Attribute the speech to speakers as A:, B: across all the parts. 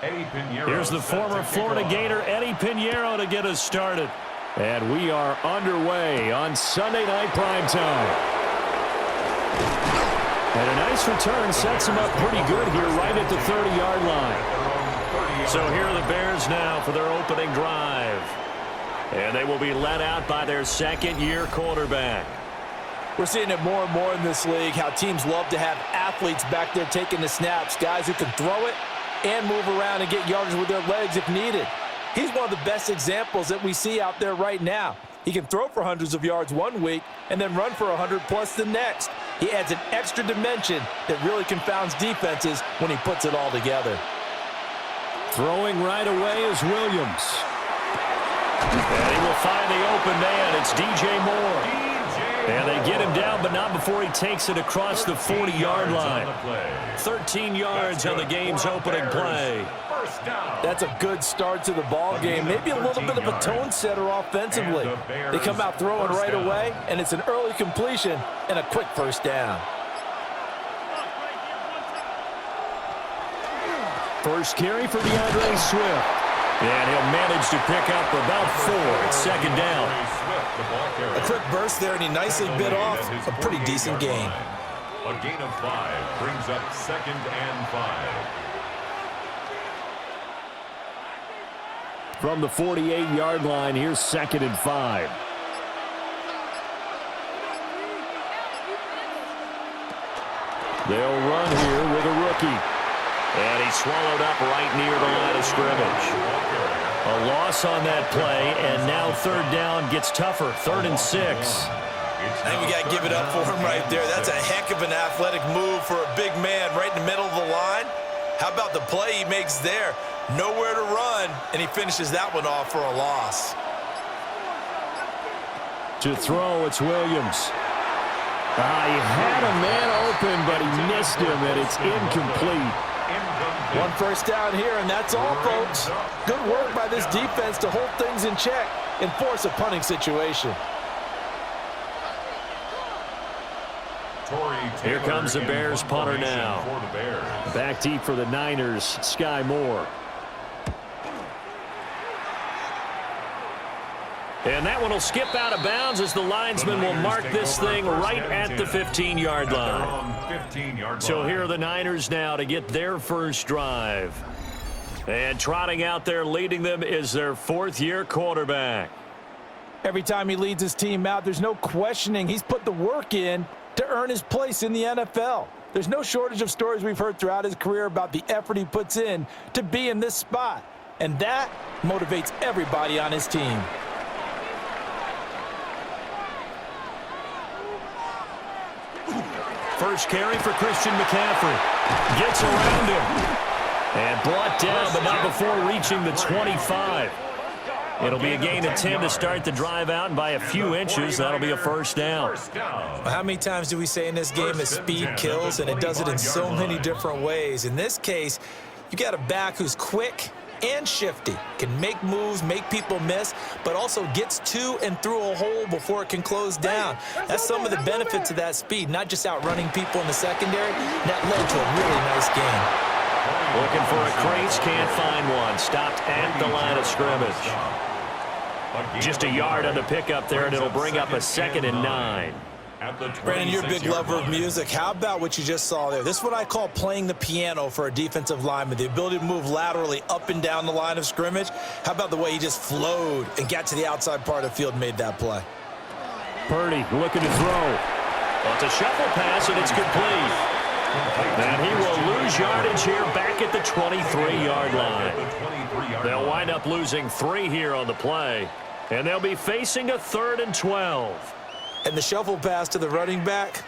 A: Here's the former Florida Gator, Eddie Pinheiro, to get us started. And we are underway on Sunday Night Primetime. And a nice return sets him up pretty good here right at the 30-yard line. So here are the Bears now for their opening drive. And they will be led out by their second-year quarterback.
B: We're seeing it more and more in this league, how teams love to have athletes back there taking the snaps, guys who can throw it and move around and get yardage with their legs if needed. He's one of the best examples that we see out there right now. He can throw for hundreds of yards one week and then run for 100+ the next. He adds an extra dimension that really confounds defenses when he puts it all together.
A: Throwing right away is Williams. And he will find the open man. It's DJ Moore. And they get him down, but not before he takes it across the 40-yard line. 13 yards on the game's opening play.
B: That's a good start to the ball game. Maybe a little bit of a tone setter offensively. They come out throwing right away, and it's an early completion and a quick first down.
A: First carry for DeAndre Swift. And he'll manage to pick up about 4 at second down.
B: A quick burst there, and he nicely bit off a pretty decent gain.
C: A gain of 5 brings up 2nd and 5.
A: From the 48-yard line, here's 2nd and 5. They'll run here with a rookie. And he's swallowed up right near the line of scrimmage. A loss on that play, and now third down gets tougher. 3rd and 6.
B: I think we got to give it up for him right there. That's a heck of an athletic move for a big man right in the middle of the line. How about the play he makes there? Nowhere to run, and he finishes that one off for a loss.
A: To throw, it's Williams. He had a man open, but he missed him, and it's incomplete.
B: One first down here, and that's all, folks. Good work by this defense to hold things in check and force a punting situation.
A: Here comes the Bears punter now. Back deep for the Niners, Sky Moore. And that one will skip out of bounds as the linesman will mark this thing right at the 15-yard line. So here are the Niners now to get their first drive. And trotting out there leading them is their 4th-year quarterback.
B: Every time he leads his team out, there's no questioning. He's put the work in to earn his place in the NFL. There's no shortage of stories we've heard throughout his career about the effort he puts in to be in this spot. And that motivates everybody on his team.
A: First carry for Christian McCaffrey. Gets around him. And brought down, but not before reaching the 25. It'll be a gain of 10 to start the drive out, and by a few inches, that'll be a first down.
B: How many times do we say in this game that speed kills, and it does it in so many different ways? In this case, you got a back who's quick and shifty, can make moves, make people miss, but also gets to and through a hole before it can close down. That's some of the benefits of that speed, not just outrunning people in the secondary. That led to a really nice game.
A: Looking for a crease, can't find one. Stopped at the line of scrimmage. Just a yard on the pickup there, and it'll bring up a 2nd and 9.
B: Brandon, you're a big lover of music. How about what you just saw there? This is what I call playing the piano for a defensive lineman, the ability to move laterally up and down the line of scrimmage. How about the way he just flowed and got to the outside part of the field and made that play?
A: Purdy looking to throw. Well, it's a shuffle pass, and it's complete. And he will lose yardage here back at the 23-yard line. They'll wind up losing 3 here on the play, and they'll be facing a 3rd and 12.
B: And the shuffle pass to the running back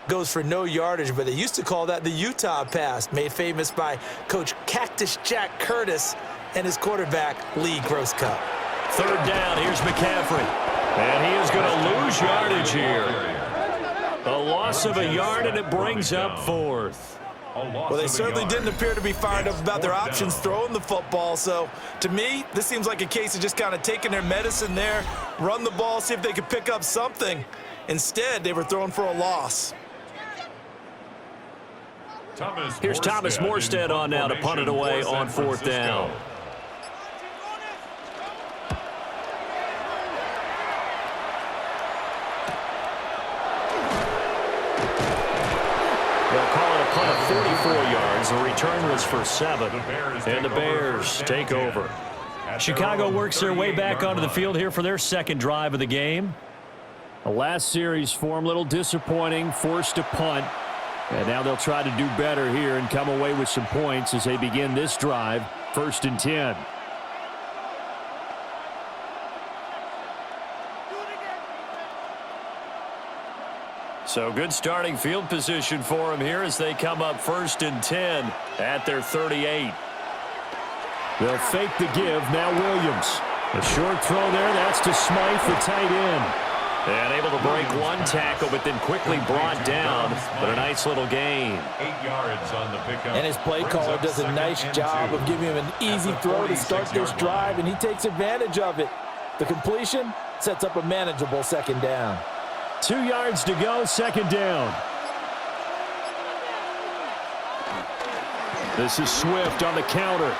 B: goes for no yardage, but they used to call that the Utah pass, made famous by Coach Cactus Jack Curtis and his quarterback, Lee Grosscup.
A: 3rd down, here's McCaffrey. And he is going to lose yardage here. A loss of a yard, and it brings up 4th.
B: Well, they certainly didn't appear to be fired up about their options throwing the football. So, to me, this seems like a case of just kind of taking their medicine there, run the ball, see if they could pick up something. Instead, they were throwing for a loss.
A: Here's Thomas Morstead on now to punt it away on 4th down. They'll call it a punt of 44 yards. The return was for 7. And the Bears take over. Chicago works their way back onto the field here for their second drive of the game. The last series for them, a little disappointing, forced to punt. And now they'll try to do better here and come away with some points as they begin this drive, 1st and 10. So good starting field position for them here as they come up 1st and 10 at their 38. They'll fake the give. Now Williams. A short throw there. That's to Smythe, the tight end. And able to break one tackle, but then quickly brought down. But a nice little gain.
C: 8 yards on the pickup.
B: And his play caller does a nice job of giving him an easy throw to start this drive, and he takes advantage of it. The completion sets up a manageable 2nd down.
A: 2 yards to go, 2nd down. This is Swift on the counter.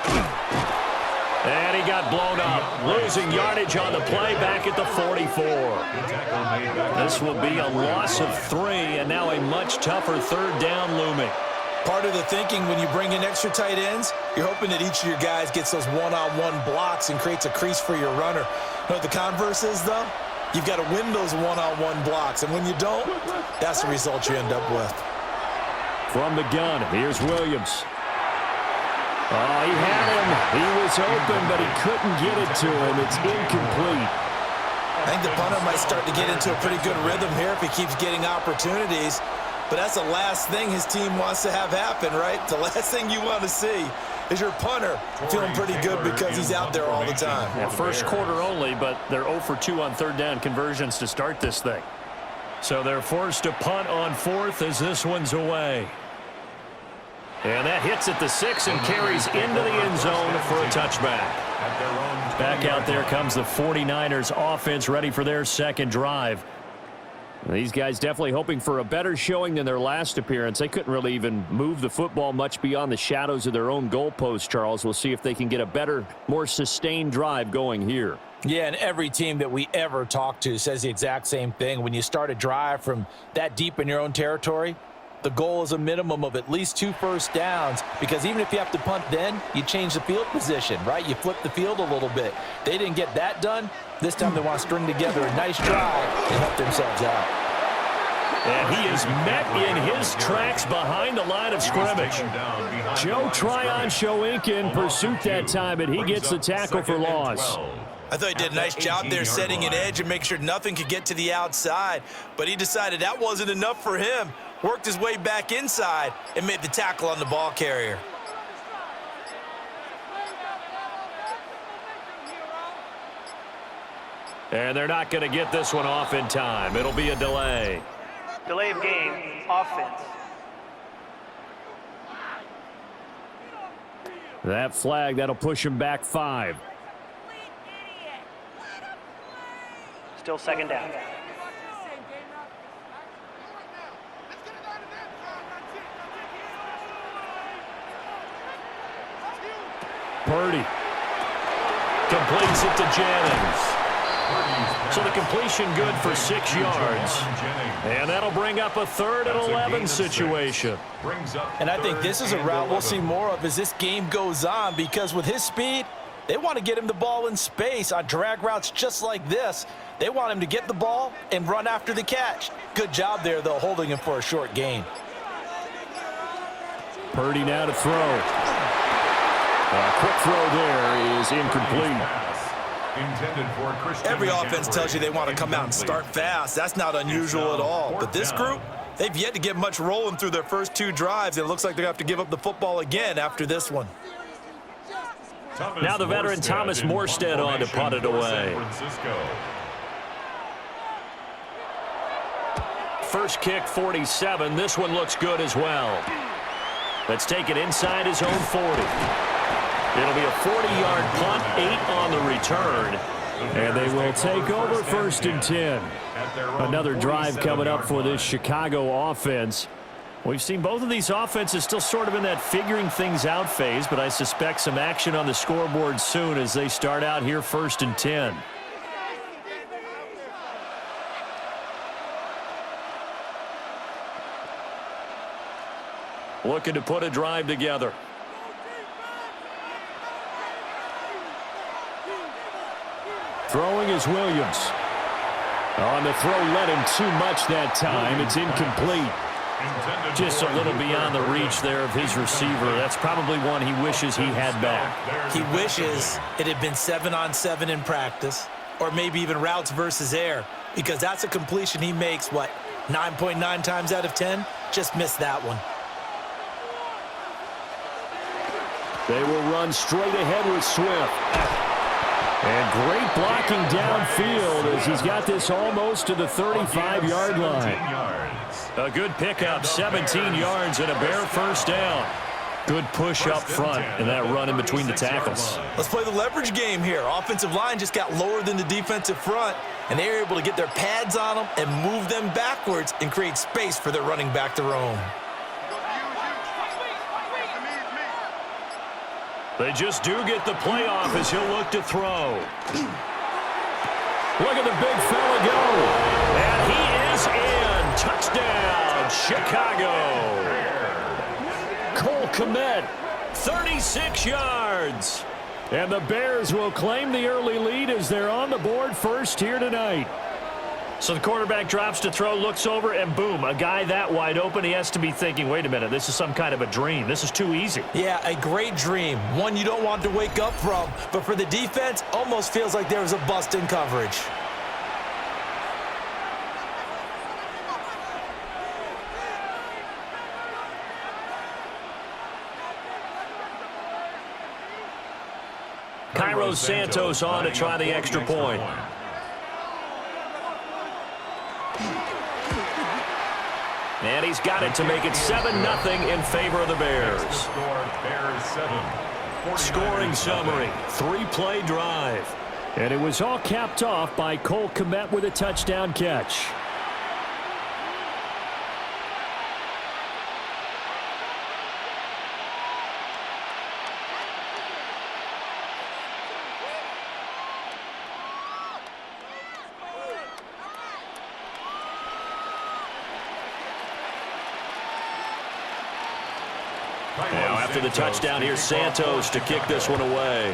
A: And he got blown up, losing yardage on the play back at the 44. This will be a loss of 3, and now a much tougher 3rd down looming.
B: Part of the thinking when you bring in extra tight ends, you're hoping that each of your guys gets those one-on-one blocks and creates a crease for your runner. You know what the converse is, though? You've got to win those one-on-one blocks, and when you don't, that's the result you end up with.
A: From the gun, here's Williams. Oh, he had him. He was open, but he couldn't get it to him. It's incomplete.
B: I think the punter might start to get into a pretty good rhythm here if he keeps getting opportunities. But that's the last thing his team wants to have happen, right? The last thing you want to see is your punter feeling pretty good because he's out there all the time.
A: Yeah, first quarter only, but they're 0 for 2 on 3rd down conversions to start this thing. So they're forced to punt on 4th as this one's away. And that hits at the 6 and carries into the end zone for a touchback. Back out there comes the 49ers offense ready for their second drive. These guys definitely hoping for a better showing than their last appearance. They couldn't really even move the football much beyond the shadows of their own goalpost, Charles. We'll see if they can get a better, more sustained drive going here.
B: Yeah, and every team that we ever talk to says the exact same thing. When you start a drive from that deep in your own territory, the goal is a minimum of at least 2 first downs, because even if you have to punt then, you change the field position, right? You flip the field a little bit. They didn't get that done. This time they want to string together a nice drive and help themselves out.
A: And he is met in his tracks behind the line of scrimmage. Joe Tryon-Shoyinka in pursuit that time, and he gets the tackle for loss.
B: I thought he did a nice job there setting an edge and making sure nothing could get to the outside, but he decided that wasn't enough for him. Worked his way back inside and made the tackle on the ball carrier.
A: And they're not going to get this one off in time. It'll be a delay.
D: Delay of game, offense.
A: That flag, that'll push him back 5.
D: Still 2nd down.
A: Purdy completes it to Jennings. So the completion good for 6 yards. And that'll bring up a 3rd and 11 situation.
B: And I think this is a route we'll see more of as this game goes on, because with his speed, they want to get him the ball in space on drag routes just like this. They want him to get the ball and run after the catch. Good job there, though, holding him for a short gain.
A: Purdy now to throw. A quick throw there is incomplete.
B: Every offense tells you they want to come out and start fast. That's not unusual at all. But this group, they've yet to get much rolling through their first 2 drives. It looks like they're going to have to give up the football again after this one.
A: Now the veteran Thomas Morstead on to punt it away. First kick, 47. This one looks good as well. Let's take it inside his own 40. It'll be a 40-yard punt, 8 on the return. And they will take over 1st and 10. Another drive coming up for this Chicago offense. We've seen both of these offenses still sort of in that figuring things out phase, but I suspect some action on the scoreboard soon as they start out here 1st and 10. Looking to put a drive together. Throwing is Williams. On the throw, led him too much that time. It's incomplete. Just a little beyond the reach there of his receiver. That's probably one he wishes he had back.
B: He wishes it had been 7-on-7 in practice, or maybe even routes versus air, because that's a completion he makes, 9.9 times out of 10? Just missed that one.
A: They will run straight ahead with Swift. And great blocking downfield as he's got this almost to the 35-yard line. A good pickup, 17 yards and a bare first down. Good push up front and that run in between the tackles.
B: Let's play the leverage game here. Offensive line just got lower than the defensive front, and they were able to get their pads on them and move them backwards and create space for their running back to roam.
A: They just do get the playoff as he'll look to throw. Look at the big fella go. And he is in. Touchdown, Chicago. Cole Kmet, 36 yards. And the Bears will claim the early lead as they're on the board first here tonight. So the quarterback drops to throw, looks over, and boom, a guy that wide open, he has to be thinking, wait a minute, this is some kind of a dream. This is too easy.
B: Yeah, a great dream. One you don't want to wake up from. But for the defense, almost feels like there was a bust in coverage.
A: Cairo Santos on to try the extra point. And he's got it to make it 7-0 in favor of the Bears. Scoring summary, 3-play drive. And it was all capped off by Cole Kmet with a touchdown catch. Now after the touchdown, here's Santos to kick this one away.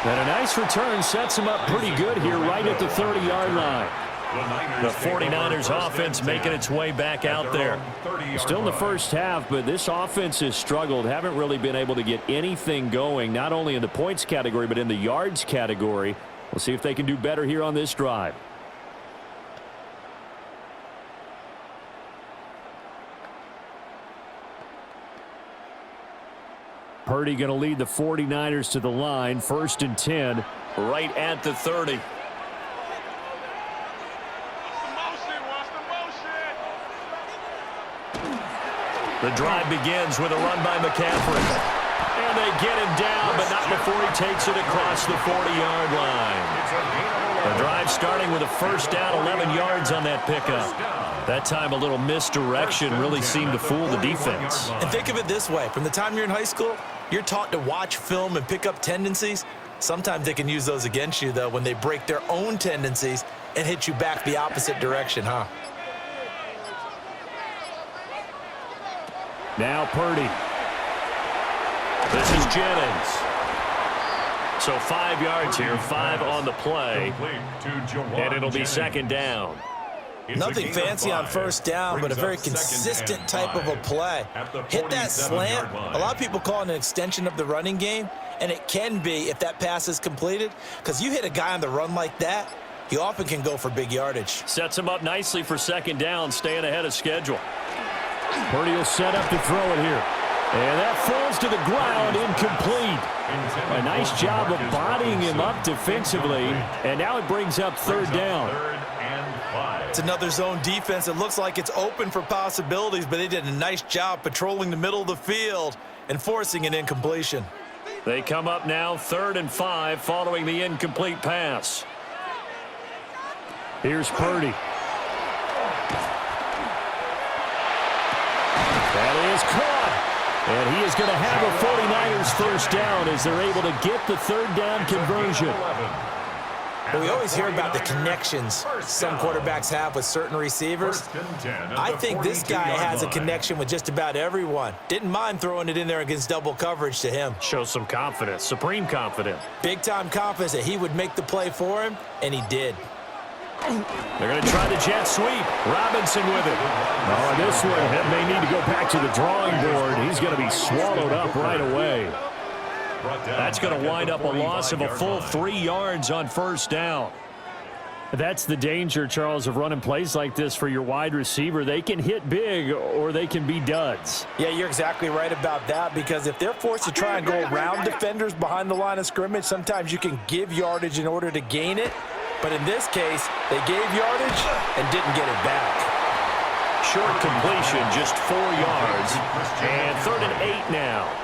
A: And a nice return sets him up pretty good here right at the 30-yard line. The 49ers offense making its way back out there. Still in the first half, but this offense has struggled. Haven't really been able to get anything going, not only in the points category, but in the yards category. We'll see if they can do better here on this drive. Purdy going to lead the 49ers to the line, 1st and 10, right at the 30. The drive begins with a run by McCaffrey. And they get him down, but not before he takes it across the 40-yard line. The drive starting with a first down, 11 yards on that pickup. That time a little misdirection really seemed to fool the defense.
B: And think of it this way. From the time you're in high school, you're taught to watch film and pick up tendencies. Sometimes they can use those against you, though, when they break their own tendencies and hit you back the opposite direction, huh?
A: Now Purdy. This is Jennings. So 5 yards here, 5 on the play. And it'll be second down.
B: Nothing fancy on first down, but a very consistent type of a play. Hit that slant. A lot of people call it an extension of the running game, and it can be if that pass is completed, because you hit a guy on the run like that, he often can go for big yardage.
A: Sets him up nicely for second down, staying ahead of schedule. Purdy will set up to throw it here. And that falls to the ground, incomplete. A nice job of bodying him up defensively, and now it brings up third down.
B: It's another zone defense. It looks like it's open for possibilities, but they did a nice job patrolling the middle of the field and forcing an incompletion.
A: They come up now 3rd and 5 following the incomplete pass. Here's Purdy. That is caught. And he is going to have a 49ers first down as they're able to get the third down conversion.
B: Well, we always hear about the connections some quarterbacks have with certain receivers. I think this guy has a connection with just about everyone. Didn't mind throwing it in there against double coverage to him.
A: Shows some confidence, supreme confidence.
B: Big-time confidence that he would make the play for him, and he did.
A: They're going to try the jet sweep. Robinson with it. Oh, this one may need to go back to the drawing board. He's going to be swallowed up right away. That's going to wind up a loss of a full 3 yards on first down. That's the danger, Charles, of running plays like this for your wide receiver. They can hit big or they can be duds.
B: Yeah, you're exactly right about that, because if they're forced to try and go around defenders behind the line of scrimmage, sometimes you can give yardage in order to gain it. But in this case, they gave yardage and didn't get it back.
A: Short completion, just 4 yards. And 3rd and 8 now.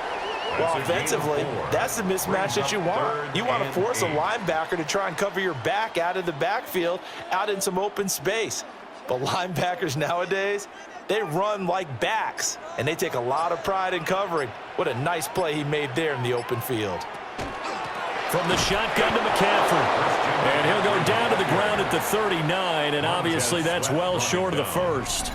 B: Well, offensively, that's the mismatch that you want. You want to force a linebacker to try and cover your back out of the backfield, out in some open space. But linebackers nowadays, they run like backs, and they take a lot of pride in covering. What a nice play he made there in the open field.
A: From the shotgun to McCaffrey. And he'll go down to the ground at the 39, and obviously that's well short of the first.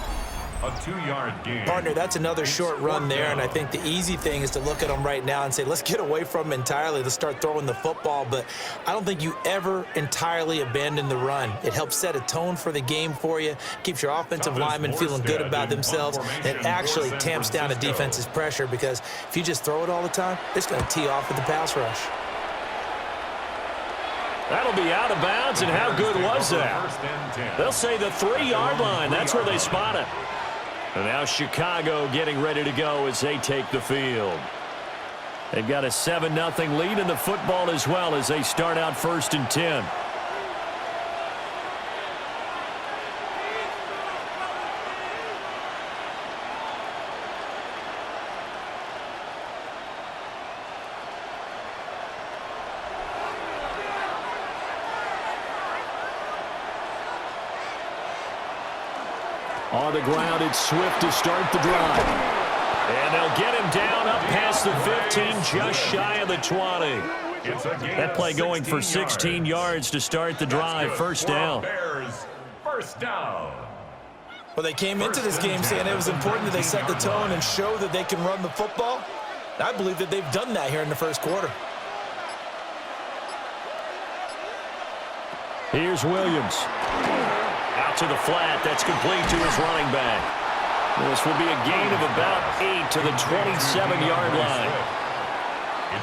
C: A 2-yard gain.
B: Partner, that's another short run there, and I think the easy thing is to look at him right now and say, let's get away from him entirely. Let's start throwing the football, but I don't think you ever entirely abandon the run. It helps set a tone for the game for you, keeps your offensive linemen feeling good about themselves, and it actually tamps down a defense's pressure, because if you just throw it all the time, it's going to tee off with the pass rush.
A: That'll be out of bounds, and how good was that? They'll say the 3-yard line. That's where they spot it. And now Chicago getting ready to go as they take the field. They've got a 7-0 lead in the football as well as they start out 1st and 10. On the ground, it's Swift to start the drive. And they'll get him down up past the 15, just shy of the 20. That play going for 16 yards to start the drive. First down.
C: First down.
B: Well, they came into this game saying it was important that they set the tone and show that they can run the football. I believe that they've done that here in the first quarter.
A: Here's Williams. Out to the flat. That's complete to his running back. This will be a gain of about 8 to the 27-yard line.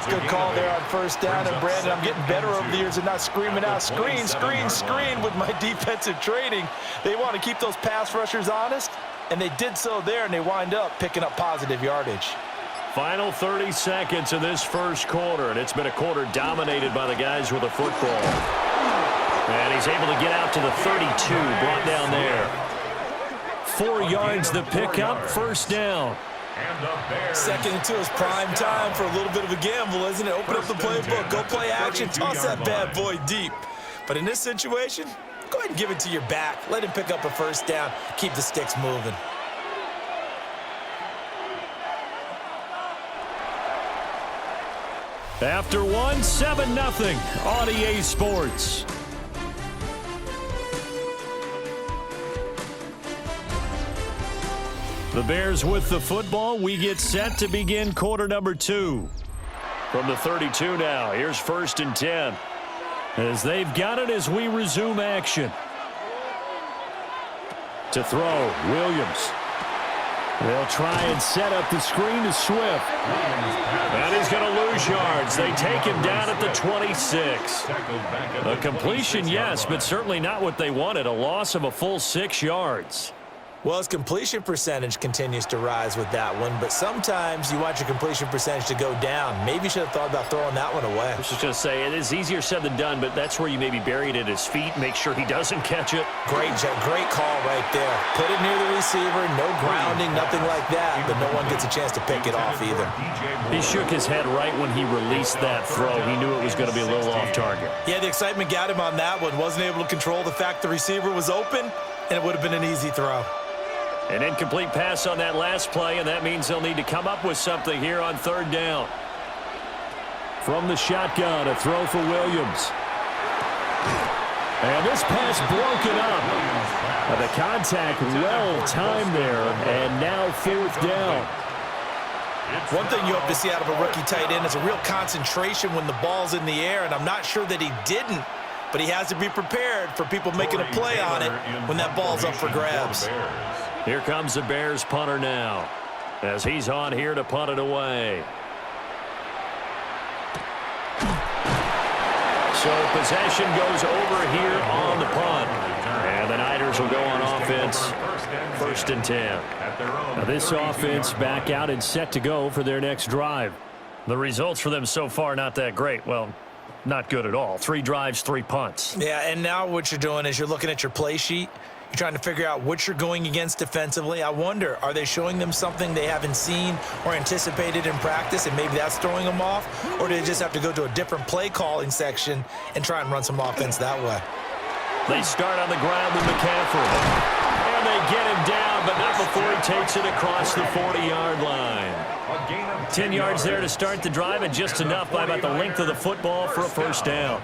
B: Good call there on first down. And, Brandon, I'm getting better over the years and not screaming out, screen, screen, screen with my defensive training. They want to keep those pass rushers honest, and they did so there, and they wind up picking up positive yardage.
A: Final 30 seconds of this first quarter, and it's been a quarter dominated by the guys with the football. And he's able to get out to the 32, brought down there. 4 yards the pickup, first down.
B: Second and 2 is prime time for a little bit of a gamble, isn't it? Open up the playbook, go play action, toss that bad boy deep. But in this situation, go ahead and give it to your back. Let him pick up a first down, keep the sticks moving.
A: After one, 7-0 on EA Sports. The Bears with the football. We get set to begin quarter number 2. From the 32 now, here's 1st and 10. As they've got it as we resume action. To throw, Williams. They'll try and set up the screen to Swift. And he's going to lose yards. They take him down at the 26. A completion, yes, but certainly not what they wanted. A loss of a full 6 yards.
B: Well, his completion percentage continues to rise with that one, but sometimes you want your completion percentage to go down. Maybe you should have thought about throwing that one away.
A: I was just going to say, it is easier said than done, but that's where you maybe bury it at his feet, make sure he doesn't catch it.
B: Great call right there. Put it near the receiver, no grounding, nothing like that, but no one gets a chance to pick it off either.
A: He shook his head right when he released that throw. He knew it was going to be a little off target.
B: Yeah, the excitement got him on that one. Wasn't able to control the fact the receiver was open, and it would have been an easy throw.
A: An incomplete pass on that last play, and that means they'll need to come up with something here on third down. From the shotgun, a throw for Williams. And this pass broken up. The contact well timed there, and now fourth down.
B: One thing you hope to see out of a rookie tight end is a real concentration when the ball's in the air, and I'm not sure that he didn't, but he has to be prepared for people making a play on it when that ball's up for grabs.
A: Here comes the Bears punter now, as he's on here to punt it away. So possession goes over here on the punt. And the Niners will go on offense, 1st and 10. Now this offense back out and set to go for their next drive. The results for them so far not that great. Well, not good at all. 3 drives, 3 punts.
B: Yeah, and now what you're doing is you're looking at your play sheet. You're trying to figure out what you're going against defensively. I wonder, are they showing them something they haven't seen or anticipated in practice, and maybe that's throwing them off? Or do they just have to go to a different play calling section and try and run some offense that way?
A: They start on the ground with McCaffrey. And they get him down, but not before he takes it across the 40-yard line. 10 yards there to start the drive, and just enough by about the length of the football for a first down.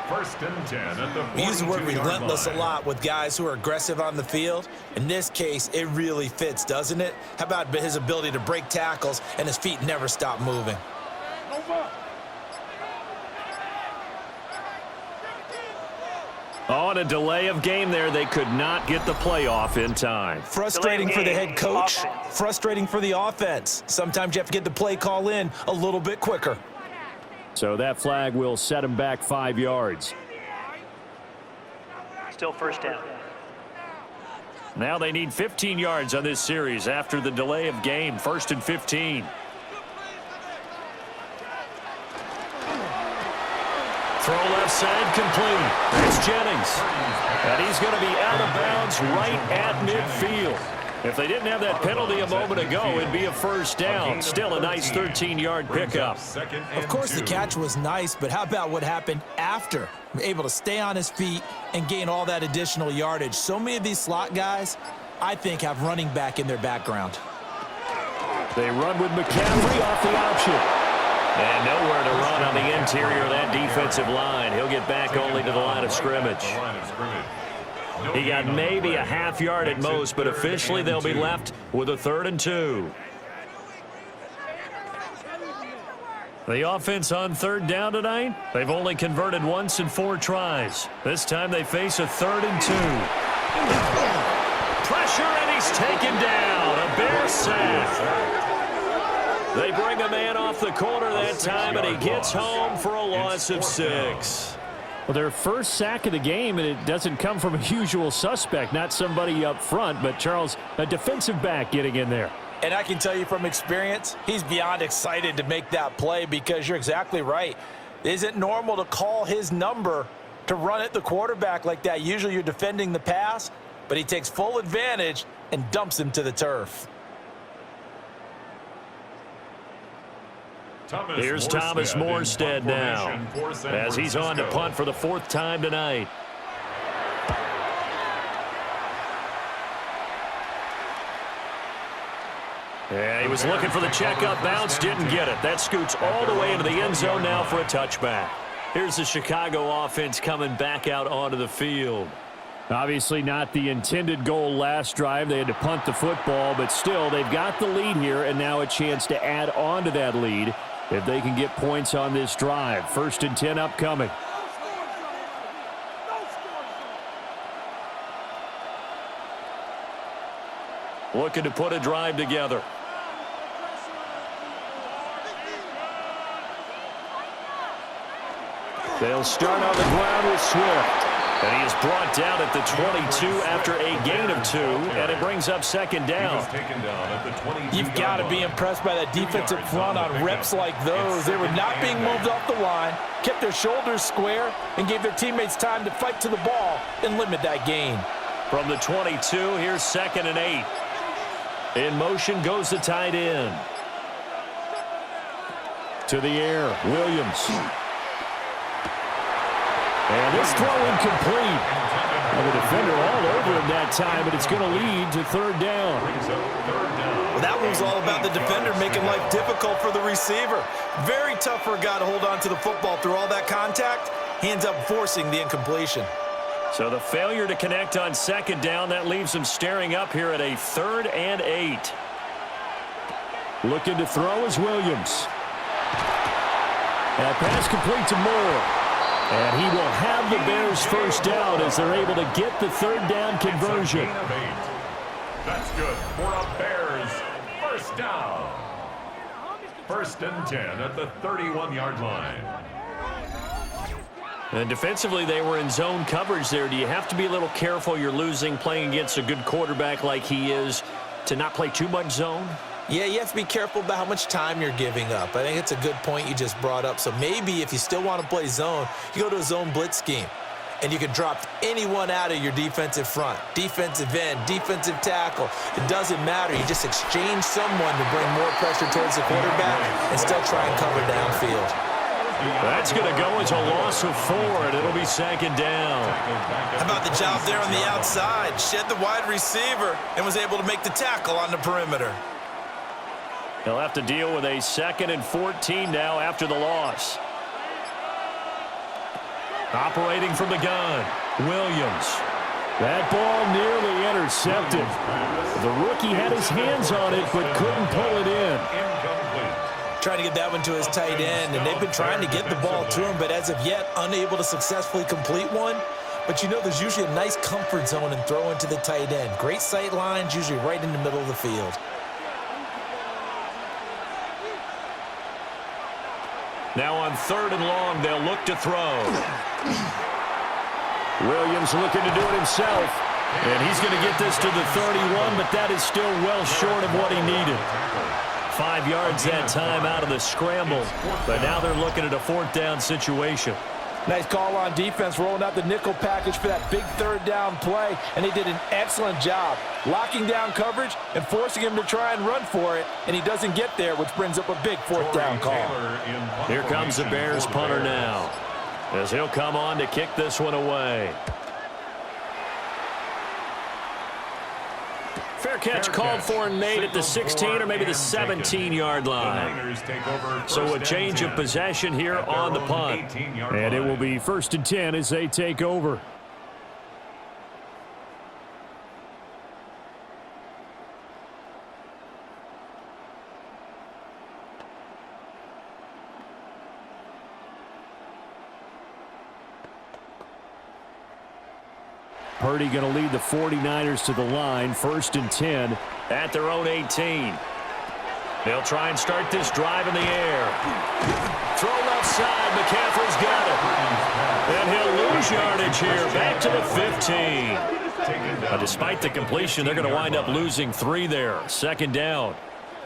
C: 1st and 10 at the 42-yard line.
B: We use the word relentless a lot with guys who are aggressive on the field. In this case, it really fits, doesn't it? How about his ability to break tackles and his feet never stop moving?
A: On a delay of game there, they could not get the playoff in time.
B: Frustrating for the head coach, frustrating for the offense. Sometimes you have to get the play call in a little bit quicker.
A: So that flag will set him back 5 yards.
D: Still 1st down.
A: Now they need 15 yards on this series after the delay of game. 1st and 15. Throw left side complete. It's Jennings. And he's going to be out of bounds right at midfield. If they didn't have that penalty a moment ago, it'd be a first down. Still a nice 13-yard pickup.
B: Of course, the catch was nice, but how about what happened after? Able to stay on his feet and gain all that additional yardage. So many of these slot guys, I think, have running back in their background.
A: They run with McCaffrey off the option. And nowhere to run on the interior of that defensive line. He'll get back only to the line of scrimmage. He got maybe a half yard at most, but officially they'll be left with a 3rd and 2. The offense on 3rd down tonight, they've only converted once in 4 tries. This time they face a 3rd and 2. Pressure, and he's taken down. A Bear sack. They bring a man off the corner that time, and he gets home for a loss of 6. Well, their first sack of the game, and it doesn't come from a usual suspect, not somebody up front, but Charles, a defensive back getting in there.
B: And I can tell you from experience, he's beyond excited to make that play because you're exactly right. It isn't normal to call his number to run at the quarterback like that. Usually you're defending the pass, but he takes full advantage and dumps him to the turf.
A: Here's Thomas Morstead now, as he's on to punt for the 4th time tonight. Yeah, he was looking for the checkup bounce, didn't get it. That scoots all the way into the end zone now for a touchback. Here's the Chicago offense coming back out onto the field. Obviously not the intended goal last drive. They had to punt the football, but still they've got the lead here, and now a chance to add on to that lead if they can get points on this drive. 1st and 10 upcoming. Looking to put a drive together. They'll start on the ground with Swift. And he is brought down at the 22 after a gain of 2, and it brings up second down.
B: You've got to be impressed by that defensive front on reps like those. They were not being moved off the line, kept their shoulders square, and gave their teammates time to fight to the ball and limit that gain.
A: From the 22, here's 2nd and 8. In motion goes the tight end. To the air, Williams. And this throw incomplete. And the defender all over him that time, but it's going to lead to 3rd down.
B: Well, that one was all about the defender making life difficult for the receiver. Very tough for a guy to hold on to the football through all that contact. He ends up forcing the incompletion.
A: So the failure to connect on 2nd down, that leaves him staring up here at a 3rd and 8. Looking to throw is Williams. That pass complete to Moore. And he will have the Bears first down as they're able to get the 3rd down conversion.
C: That's good for a Bears first down. 1st and 10 at the 31-yard line.
A: And defensively, they were in zone coverage there. Do you have to be a little careful you're losing playing against a good quarterback like he is to not play too much zone?
B: Yeah, you have to be careful about how much time you're giving up. I think it's a good point you just brought up. So maybe if you still want to play zone, you go to a zone blitz scheme. And you can drop anyone out of your defensive front, defensive end, defensive tackle. It doesn't matter. You just exchange someone to bring more pressure towards the quarterback and still try and cover downfield.
A: That's going to go as a loss of 4, and it'll be 2nd down.
B: How about the job there on the outside? Shed the wide receiver and was able to make the tackle on the perimeter.
A: He'll have to deal with a 2nd and 14 now after the loss. Operating from the gun, Williams. That ball nearly intercepted. The rookie had his hands on it but couldn't pull it in.
B: Trying to get that one to his tight end, and they've been trying to get the ball to him, but as of yet, unable to successfully complete one. But you know there's usually a nice comfort zone and throw into the tight end. Great sight lines, usually right in the middle of the field.
A: Now on 3rd and long, they'll look to throw. Williams looking to do it himself. And he's going to get this to the 31, but that is still well short of what he needed. 5 yards that time out of the scramble. But now they're looking at a 4th down situation.
B: Nice call on defense, rolling out the nickel package for that big 3rd down play, and they did an excellent job locking down coverage and forcing him to try and run for it, and he doesn't get there, which brings up a big 4th down call.
A: Here comes the Bears punter now, as he'll come on to kick this one away. Fair catch called for and made at the 16 or maybe the 17-yard line. So a change of possession here on the punt.
E: And it will be 1st and 10 as they take over. Purdy going to lead the 49ers to the line, 1st and 10.
A: At their own 18. They'll try and start this drive in the air. Throw left side. McCaffrey's got it. And he'll lose yardage here. Back to the 15. Despite the completion, they're going to wind up losing 3 there. 2nd down.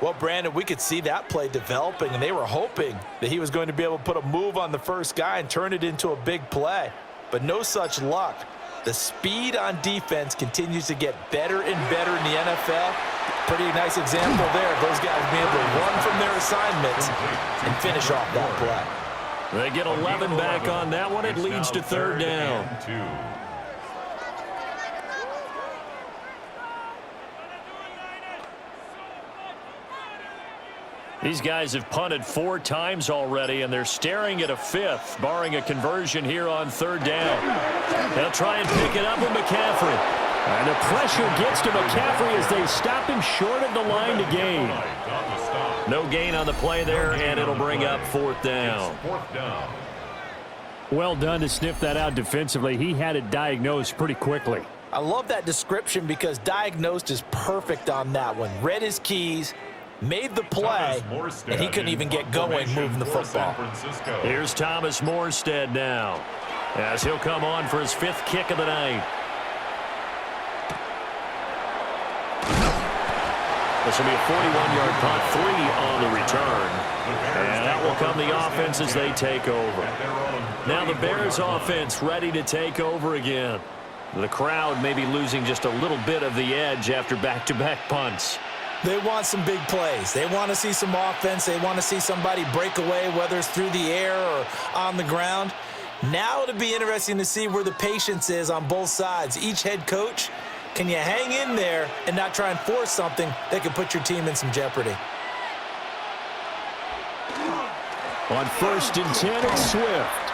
B: Well, Brandon, we could see that play developing, and they were hoping that he was going to be able to put a move on the first guy and turn it into a big play. But no such luck. The speed on defense continues to get better and better in the NFL. Pretty nice example there. Those guys being able to run from their assignments and finish off that play.
A: They get 11 back on that one. It leads to 3rd down. These guys have punted 4 times already, and they're staring at a 5th, barring a conversion here on 3rd down. They'll try and pick it up with McCaffrey. And the pressure gets to McCaffrey as they stop him short of the line to gain. No gain on the play there, and it'll bring up 4th down.
E: Well done to sniff that out defensively. He had it diagnosed pretty quickly.
B: I love that description because diagnosed is perfect on that one. Read his keys, made the play, and he couldn't even get going moving the football.
A: Here's Thomas Morstead now, as he'll come on for his 5th kick of the night. This will be a 41-yard punt, 3 on the return. And that will come the offense as they take over. Now the Bears offense ready to take over again. The crowd may be losing just a little bit of the edge after back-to-back punts.
B: They want some big plays. They want to see some offense. They want to see somebody break away, whether it's through the air or on the ground. Now it'll be interesting to see where the patience is on both sides. Each head coach, can you hang in there and not try and force something that could put your team in some jeopardy?
E: On 1st and 10, it's Swift.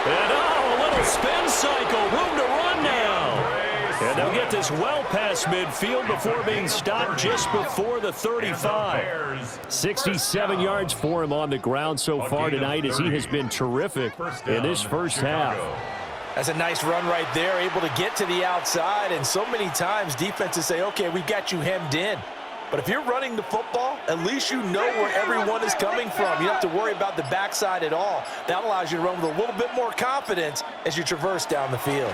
A: And a little spin cycle, room to run now. And they'll get this well past midfield before being stopped just before the 35.
E: 67 yards for him on the ground so far tonight, as he has been terrific in this first half.
B: That's a nice run right there, able to get to the outside. And so many times defenses say, okay, we got you hemmed in. But if you're running the football, at least you know where everyone is coming from. You don't have to worry about the backside at all. That allows you to run with a little bit more confidence as you traverse down the field.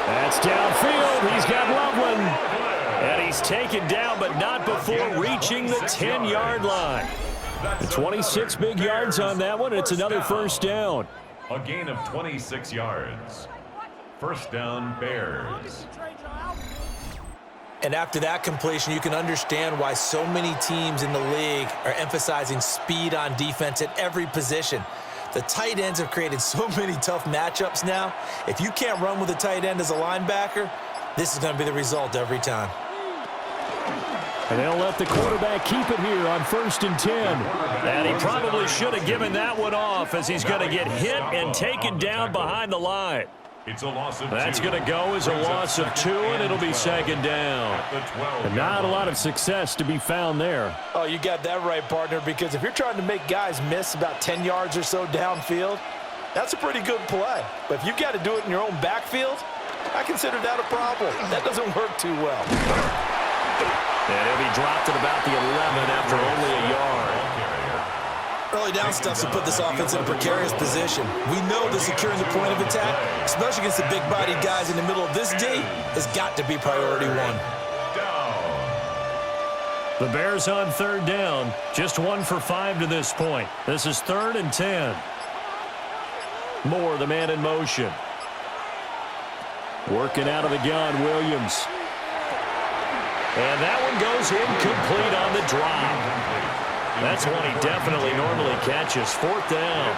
E: That's downfield. He's got Loveland.
A: And he's taken down, but not before reaching the 10-yard line.
E: The 26 big yards on that one. It's another first down.
C: A gain of 26 yards. First down, Bears.
B: And after that completion, you can understand why so many teams in the league are emphasizing speed on defense at every position. The tight ends have created so many tough matchups now. If you can't run with a tight end as a linebacker, this is going to be the result every time.
E: And they'll let the quarterback keep it here on 1st and 10.
A: And he probably should have given that one off, as he's going to get hit and taken down behind the line.
C: It's a loss of 2.
A: That's going to go as a loss of 2, and it'll be 2nd down.
E: And not a lot of success to be found there.
B: Oh, you got that right, partner, because if you're trying to make guys miss about 10 yards or so downfield, that's a pretty good play. But if you've got to do it in your own backfield, I consider that a problem. That doesn't work too well.
A: And he'll be dropped at about the 11 after only a yard.
B: Early down stuffs will put this offense in a precarious position. We know that securing the point of attack, especially against the big-bodied guys in the middle of this D, has got to be priority 1.
A: The Bears on 3rd down, just 1 for 5 to this point. This is 3rd and 10. Moore, the man in motion.
E: Working out of the gun, Williams.
A: And that one goes incomplete on the drop. That's one he definitely normally catches. 4th down.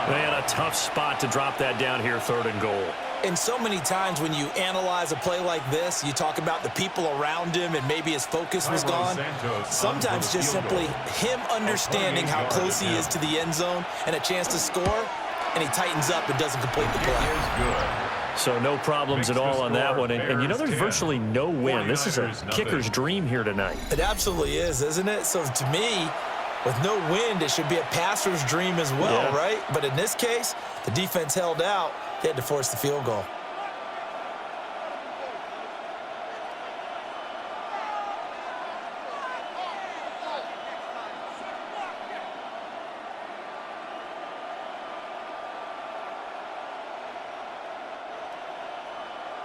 A: Man, a tough spot to drop that down here, 3rd and goal.
B: And so many times when you analyze a play like this, you talk about the people around him and maybe his focus was gone. Sometimes just simply him understanding how close he is to the end zone and a chance to score, and he tightens up and doesn't complete the play.
A: So no problems at all on that one. And you know, there's virtually no win. This is a kicker's dream here tonight.
B: It absolutely is, isn't it? So to me, with no wind, it should be a passer's dream as well, right? But in this case, the defense held out. They had to force the field goal.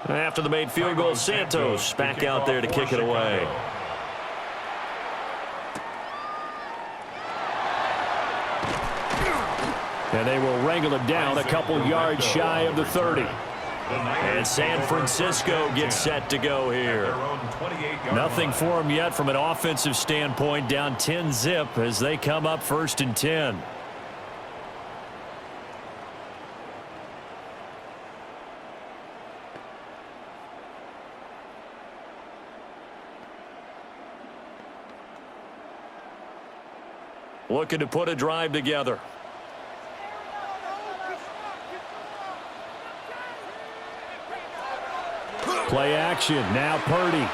A: After the made field goal, Santos back out there to kick it away.
E: And they will wrangle it down a couple yards shy of the 30.
A: And San Francisco gets set to go here. Nothing for them yet from an offensive standpoint, down 10-zip as they come up 1st and 10. Looking to put a drive together.
E: Play action. Now Purdy.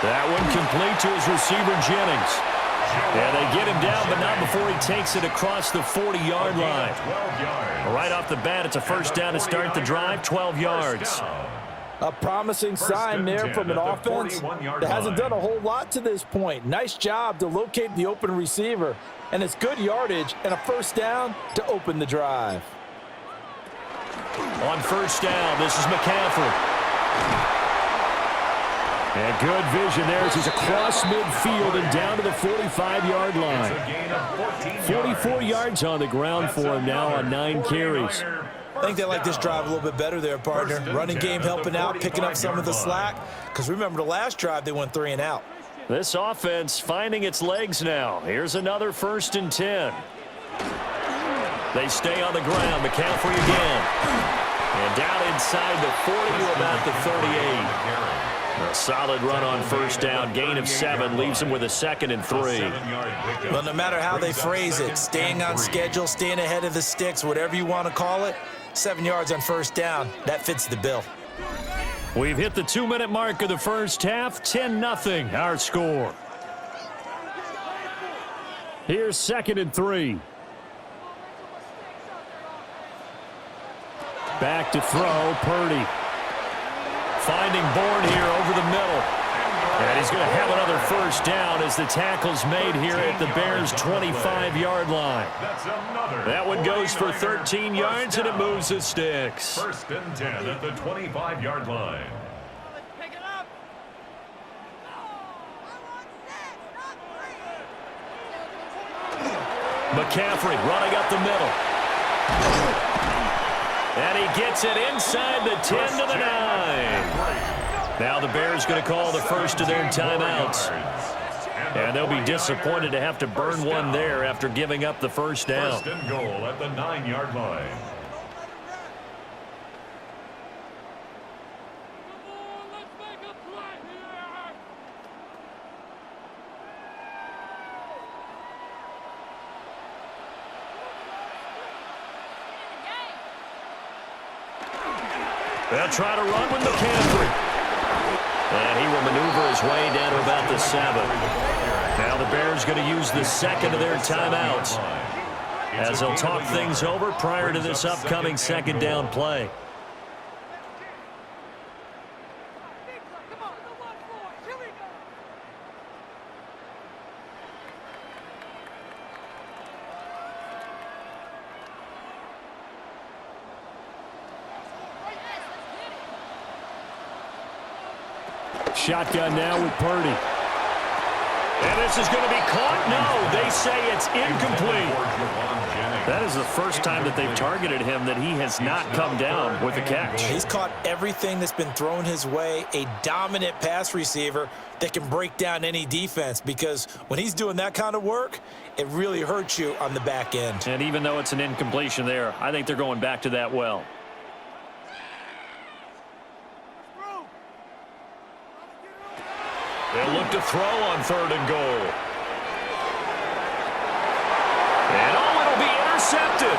A: That one complete to his receiver, Jennings. Yeah, they get him down, but not before he takes it across the 40-yard line. Right off the bat, it's a first down to start the drive, 12 yards.
B: A promising sign there from an offense that hasn't done a whole lot to this point. Nice job to locate the open receiver, and it's good yardage and a first down to open the drive.
A: On first down, this is McCaffrey.
E: And good vision there as he's across midfield and down to the 45-yard line. 44 yards on the ground for him now on 9 carries.
B: I think they like this drive a little bit better there, partner. Running game helping out, picking up some of the slack. Because remember, the last drive, they went 3 and out.
A: This offense finding its legs now. Here's another 1st and 10. They stay on the ground. McCaffrey again. And down inside the 40 to about the 38. A solid run on first down. Gain of 7 leaves him with a 2nd and 3.
B: Well, no matter how they phrase it, staying on schedule, staying ahead of the sticks, whatever you want to call it, 7 yards on first down, that fits the bill.
E: We've hit the 2-minute mark of the first half. 10-0 our score. Here's 2nd and 3. Back to throw, Purdy. Finding Bourne here over the middle. And he's going to have another first down as the tackle's made here at the Bears' 25-yard line. That one goes for 13 yards, and it moves the sticks.
C: 1st and 10 at the 25-yard line.
A: McCaffrey running up the middle. And he gets it inside the 10 to the 9. Now the Bears going to call the first of their timeouts. And they'll be disappointed to have to burn one there after giving up the first down.
C: 1st and goal at the 9-yard line.
A: They'll try to run with McCaffrey. And he will maneuver his way down to about the 7. Now the Bears going to use the 2nd of their timeouts as they'll talk things over prior to this upcoming 2nd down play.
E: Shotgun now with Purdy.
A: And this is going to be caught. No, they say it's incomplete.
E: That is the first time that they've targeted him that he has not come down with a catch.
B: He's caught everything that's been thrown his way, a dominant pass receiver that can break down any defense, because when he's doing that kind of work, it really hurts you on the back end.
E: And even though it's an incompletion there, I think they're going back to that well.
A: They'll look to throw on 3rd and goal. And it'll be intercepted.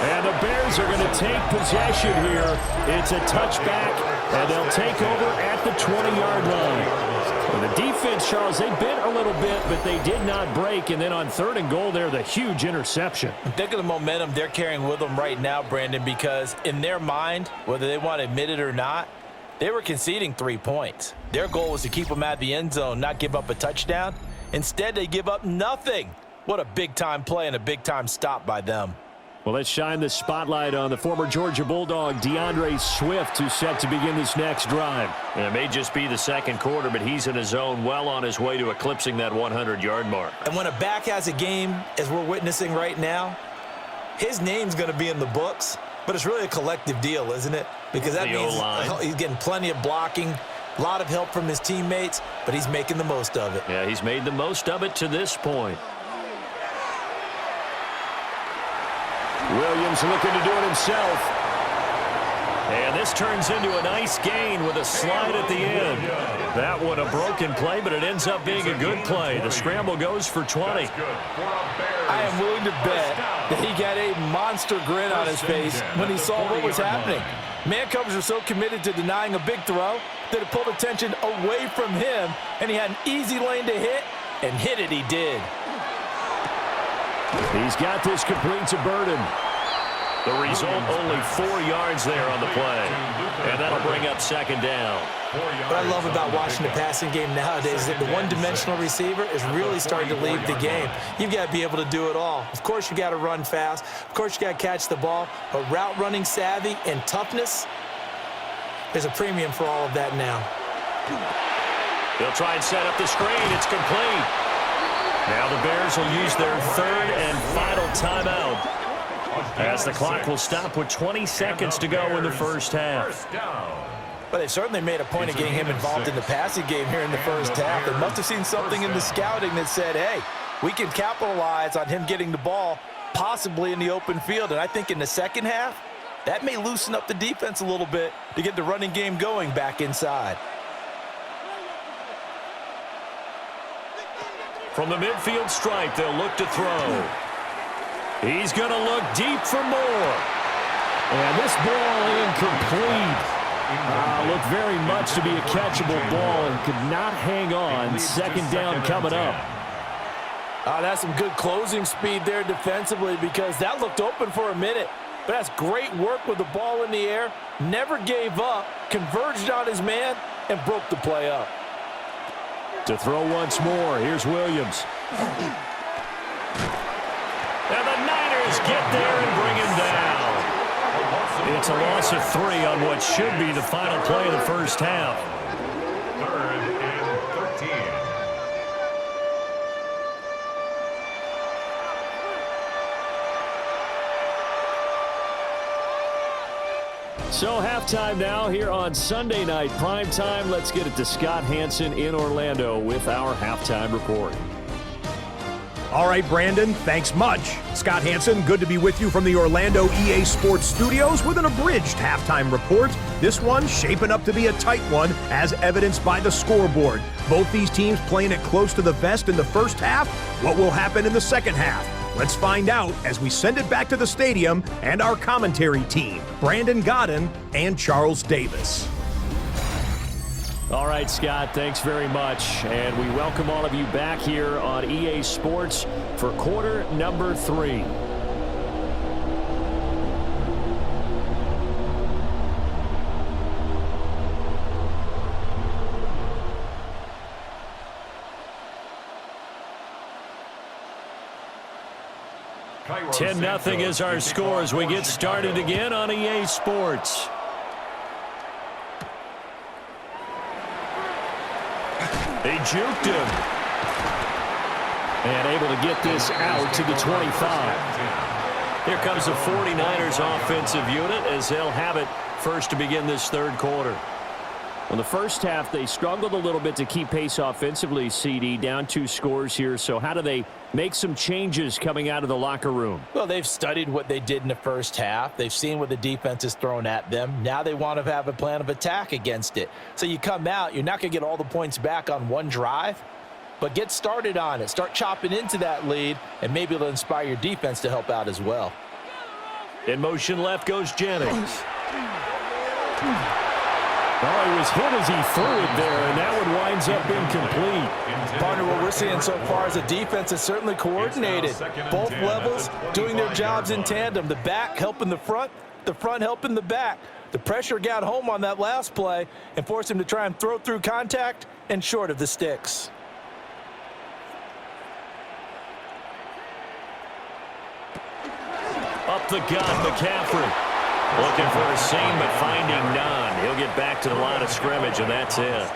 E: And the Bears are going to take possession here. It's a touchback, and they'll take over at the 20-yard line. Well, the defense, Charles, they bit a little bit, but they did not break. And then on 3rd and goal there, the huge interception.
B: Think of the momentum they're carrying with them right now, Brandon, because in their mind, whether they want to admit it or not, they were conceding 3 points. Their goal was to keep them at the end zone, not give up a touchdown. Instead, they give up nothing. What a big-time play and a big-time stop by them.
E: Well, let's shine the spotlight on the former Georgia Bulldog, DeAndre Swift, who's set to begin this next drive.
A: And it may just be the 2nd quarter, but he's in his zone, well on his way to eclipsing that 100-yard mark.
B: And when a back has a game, as we're witnessing right now, his name's going to be in the books, but it's really a collective deal, isn't it? Because that means he's getting plenty of blocking, a lot of help from his teammates, but he's making the most of it.
A: Yeah, he's made the most of it to this point.
E: Williams looking to do it himself.
A: And this turns into a nice gain with a slide at the end. That one a broken play, but it ends up being a good play. The scramble goes for 20.
B: I am willing to bet that he got a monster grin on his face when he saw what was happening. Man covers are so committed to denying a big throw that it pulled attention away from him, and he had an easy lane to hit, and hit it he did.
E: He's got this complete to Burden.
A: The result, only 4 yards there on the play. And that'll bring up second down.
B: What I love about watching the passing game nowadays is that the one-dimensional receiver is really starting to lead the game. You've got to be able to do it all. Of course, you got to run fast. Of course, you got to catch the ball. But route running savvy and toughness, there's a premium for all of that now.
A: They'll try and set up the screen. It's complete. Now the Bears will use their third and final timeout, as the clock will stop with 20 seconds to go in the first half.
B: But they certainly made a point of getting him involved in the passing game here in the first half. They must have seen something in the scouting that said, hey, we can capitalize on him getting the ball possibly in the open field. And I think in the second half, that may loosen up the defense a little bit to get the running game going back inside.
A: From the midfield stripe, they'll look to throw. He's going to look deep for more.
E: And this ball incomplete. Looked very much to be a catchable ball and could not hang on. Second down coming up.
B: That's some good closing speed there defensively, because that looked open for a minute. But that's great work with the ball in the air. Never gave up, converged on his man, and broke the play up.
E: To throw once more, here's Williams.
A: And the Niners get there and bring him down. It's a loss of 3 on what should be the final play of the first half.
C: 3rd and 13.
E: So halftime now here on Sunday night prime time. Let's get it to Scott Hanson in Orlando with our halftime report.
F: All right, Brandon, thanks much. Scott Hanson, good to be with you from the Orlando EA Sports Studios with an abridged halftime report. This one shaping up to be a tight one, as evidenced by the scoreboard. Both these teams playing it close to the vest in the first half. What will happen in the second half? Let's find out as we send it back to the stadium and our commentary team, Brandon Godden and Charles Davis.
E: All right, Scott, thanks very much. And we welcome all of you back here on EA Sports for quarter number 3.
C: Cairo
E: 10-0 is our score as we get started again on EA Sports. They juked him. And able to get this out to the 25. Here comes the 49ers offensive unit as they'll have it first to begin this third quarter. In the first half, they struggled a little bit to keep pace offensively, CD, down 2 scores here. So how do they make some changes coming out of the locker room?
B: Well, they've studied what they did in the first half. They've seen what the defense has thrown at them. Now they want to have a plan of attack against it. So you come out, you're not going to get all the points back on one drive, but get started on it. Start chopping into that lead, and maybe it'll inspire your defense to help out as well.
E: In motion left goes Jennings. Oh, he was hit as he threw it there, and that one winds up incomplete.
B: Partner, what we're seeing so far is the defense is certainly coordinated. Both levels doing their jobs in tandem. The back helping the front helping the back. The pressure got home on that last play and forced him to try and throw through contact and short of the sticks.
E: Up the gut, McCaffrey. Looking for a seam, but finding none. He'll get back to the line of scrimmage, and that's it.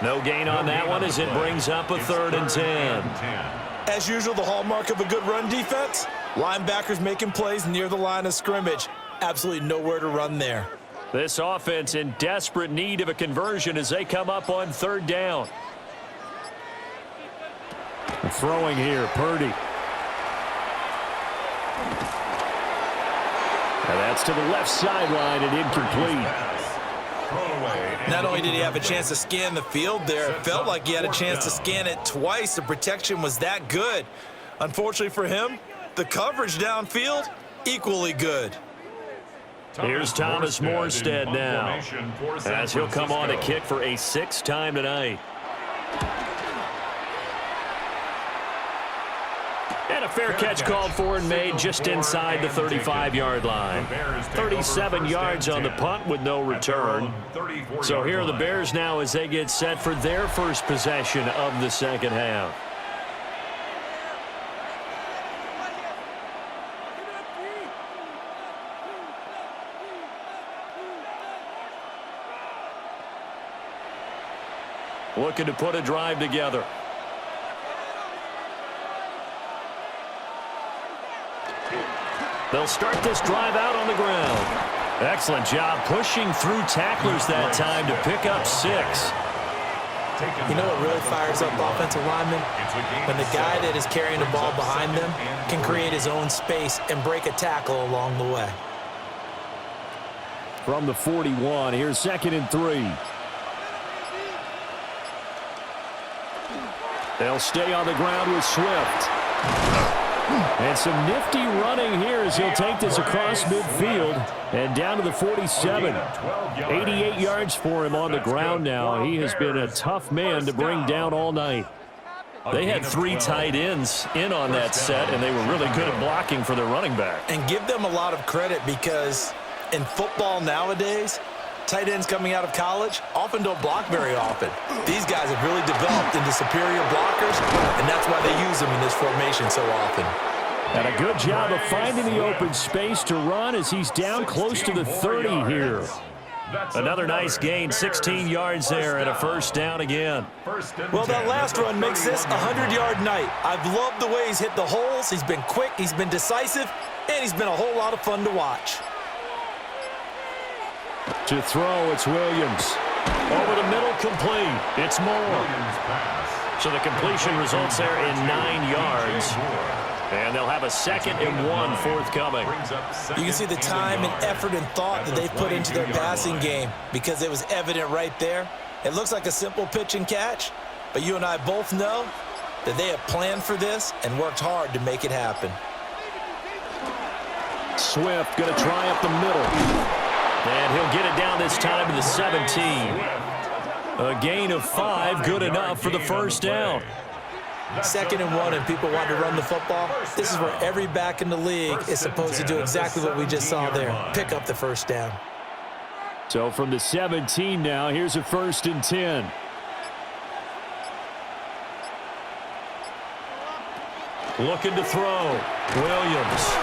E: No gain on that one as it brings up a 3rd and 10.
B: As usual, the hallmark of a good run defense, linebackers making plays near the line of scrimmage. Absolutely nowhere to run there.
E: This offense in desperate need of a conversion as they come up on 3rd down. Throwing here, Purdy. And that's to the left sideline and incomplete.
B: Not only did he have a chance to scan the field there, it felt like he had a chance to scan it twice. The protection was that good. Unfortunately for him, the coverage downfield, equally good.
E: Here's Thomas Morstead now, as he'll come on to kick for a 6th time tonight. And a
A: fair catch called for and made just inside the 35-yard line. 37 yards on the punt with no return. So here are the Bears now as they get set for their first possession of the second half. Looking to put a drive together. They'll start this drive out on the ground. Excellent job pushing through tacklers that time to pick up 6.
B: You know what really fires up offensive linemen? When the guy that is carrying the ball behind them can create his own space and break a tackle along the way.
E: From the 41, here's 2nd and 3. They'll stay on the ground with Swift. And some nifty running here as he'll take this across midfield and down to the 47. 88 yards for him on the ground now. He has been a tough man to bring down all night. They had 3 tight ends in on that set, and they were really good at blocking for their running back.
B: And give them a lot of credit because in football nowadays, tight ends coming out of college often don't block very often. These guys have really developed into superior blockers, and that's why they use them in this formation so often.
E: And a good job of finding the open space to run as he's down close to the 30 here.
A: Another nice gain, 16 yards there and a first down again.
B: Well, that last run makes this a 100-yard night. I've loved the way he's hit the holes. He's been quick, he's been decisive, and he's been a whole lot of fun to watch.
E: To throw, it's Williams.
A: Over the middle, complete. It's Moore. So the completion results there in 9 yards. And they'll have a 2nd and 1 forthcoming.
B: You can see the time and effort and thought that they've put into their passing game because it was evident right there. It looks like a simple pitch and catch, but you and I both know that they have planned for this and worked hard to make it happen.
E: Swift going to try up the middle.
A: And he'll get it down this time to the 17. A gain of 5, good enough for the first down.
B: 2nd and 1 and people want to run the football. This is where every back in the league is supposed to do exactly what we just saw there. Pick up the first down.
E: So from the 17 now, here's a 1st and 10.
A: Looking to throw. Williams.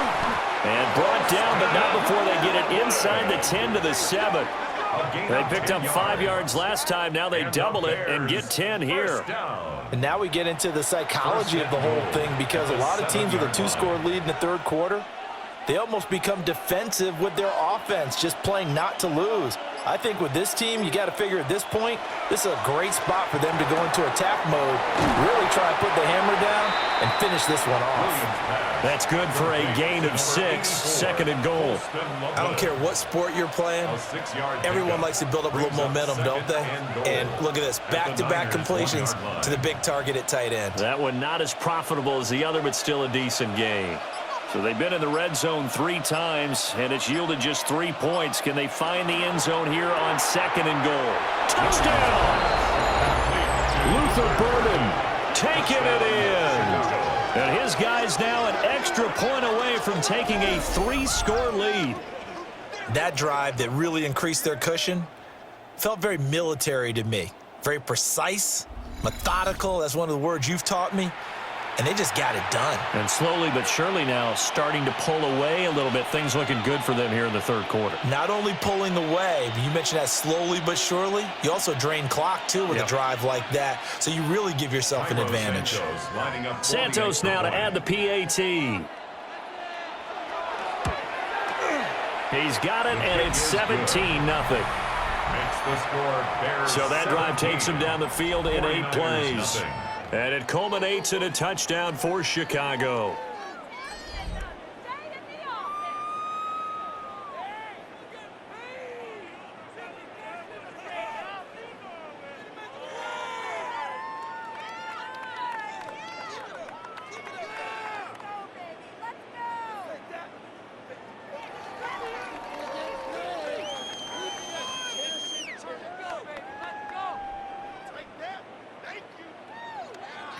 A: And brought down, but not before they get it inside the 10 to the 7. They picked up 5 yards last time. Now they double it and get 10 here.
B: And now we get into the psychology of the whole thing because a lot of teams with a 2-score lead in the 3rd quarter, they almost become defensive with their offense, just playing not to lose. I think with this team, you got to figure at this point, this is a great spot for them to go into attack mode, really try to put the hammer down and finish this one off.
A: That's good for a gain of 6, 2nd and goal.
B: I don't care what sport you're playing, everyone likes to build up a little momentum, don't they? And look at this, back-to-back completions to the big target at tight end.
A: That one not as profitable as the other, but still a decent gain. So they've been in the red zone 3 times, and it's yielded just 3 points. Can they find the end zone here on 2nd and goal? Touchdown! Luther Burden taking it in. And his guys now an extra point away from taking a 3-score lead.
B: That drive that really increased their cushion felt very military to me. Very precise, methodical. That's one of the words you've taught me. And they just got it done.
A: And slowly but surely now starting to pull away a little bit. Things looking good for them here in the 3rd quarter.
B: Not only pulling away, but you mentioned that slowly but surely. You also drain clock, too, with a drive like that. So you really give yourself an advantage.
A: Santos now to add the PAT. He's got it, and it's 17-0. So that drive takes him down the field in 8 plays. And it culminates in a touchdown for Chicago.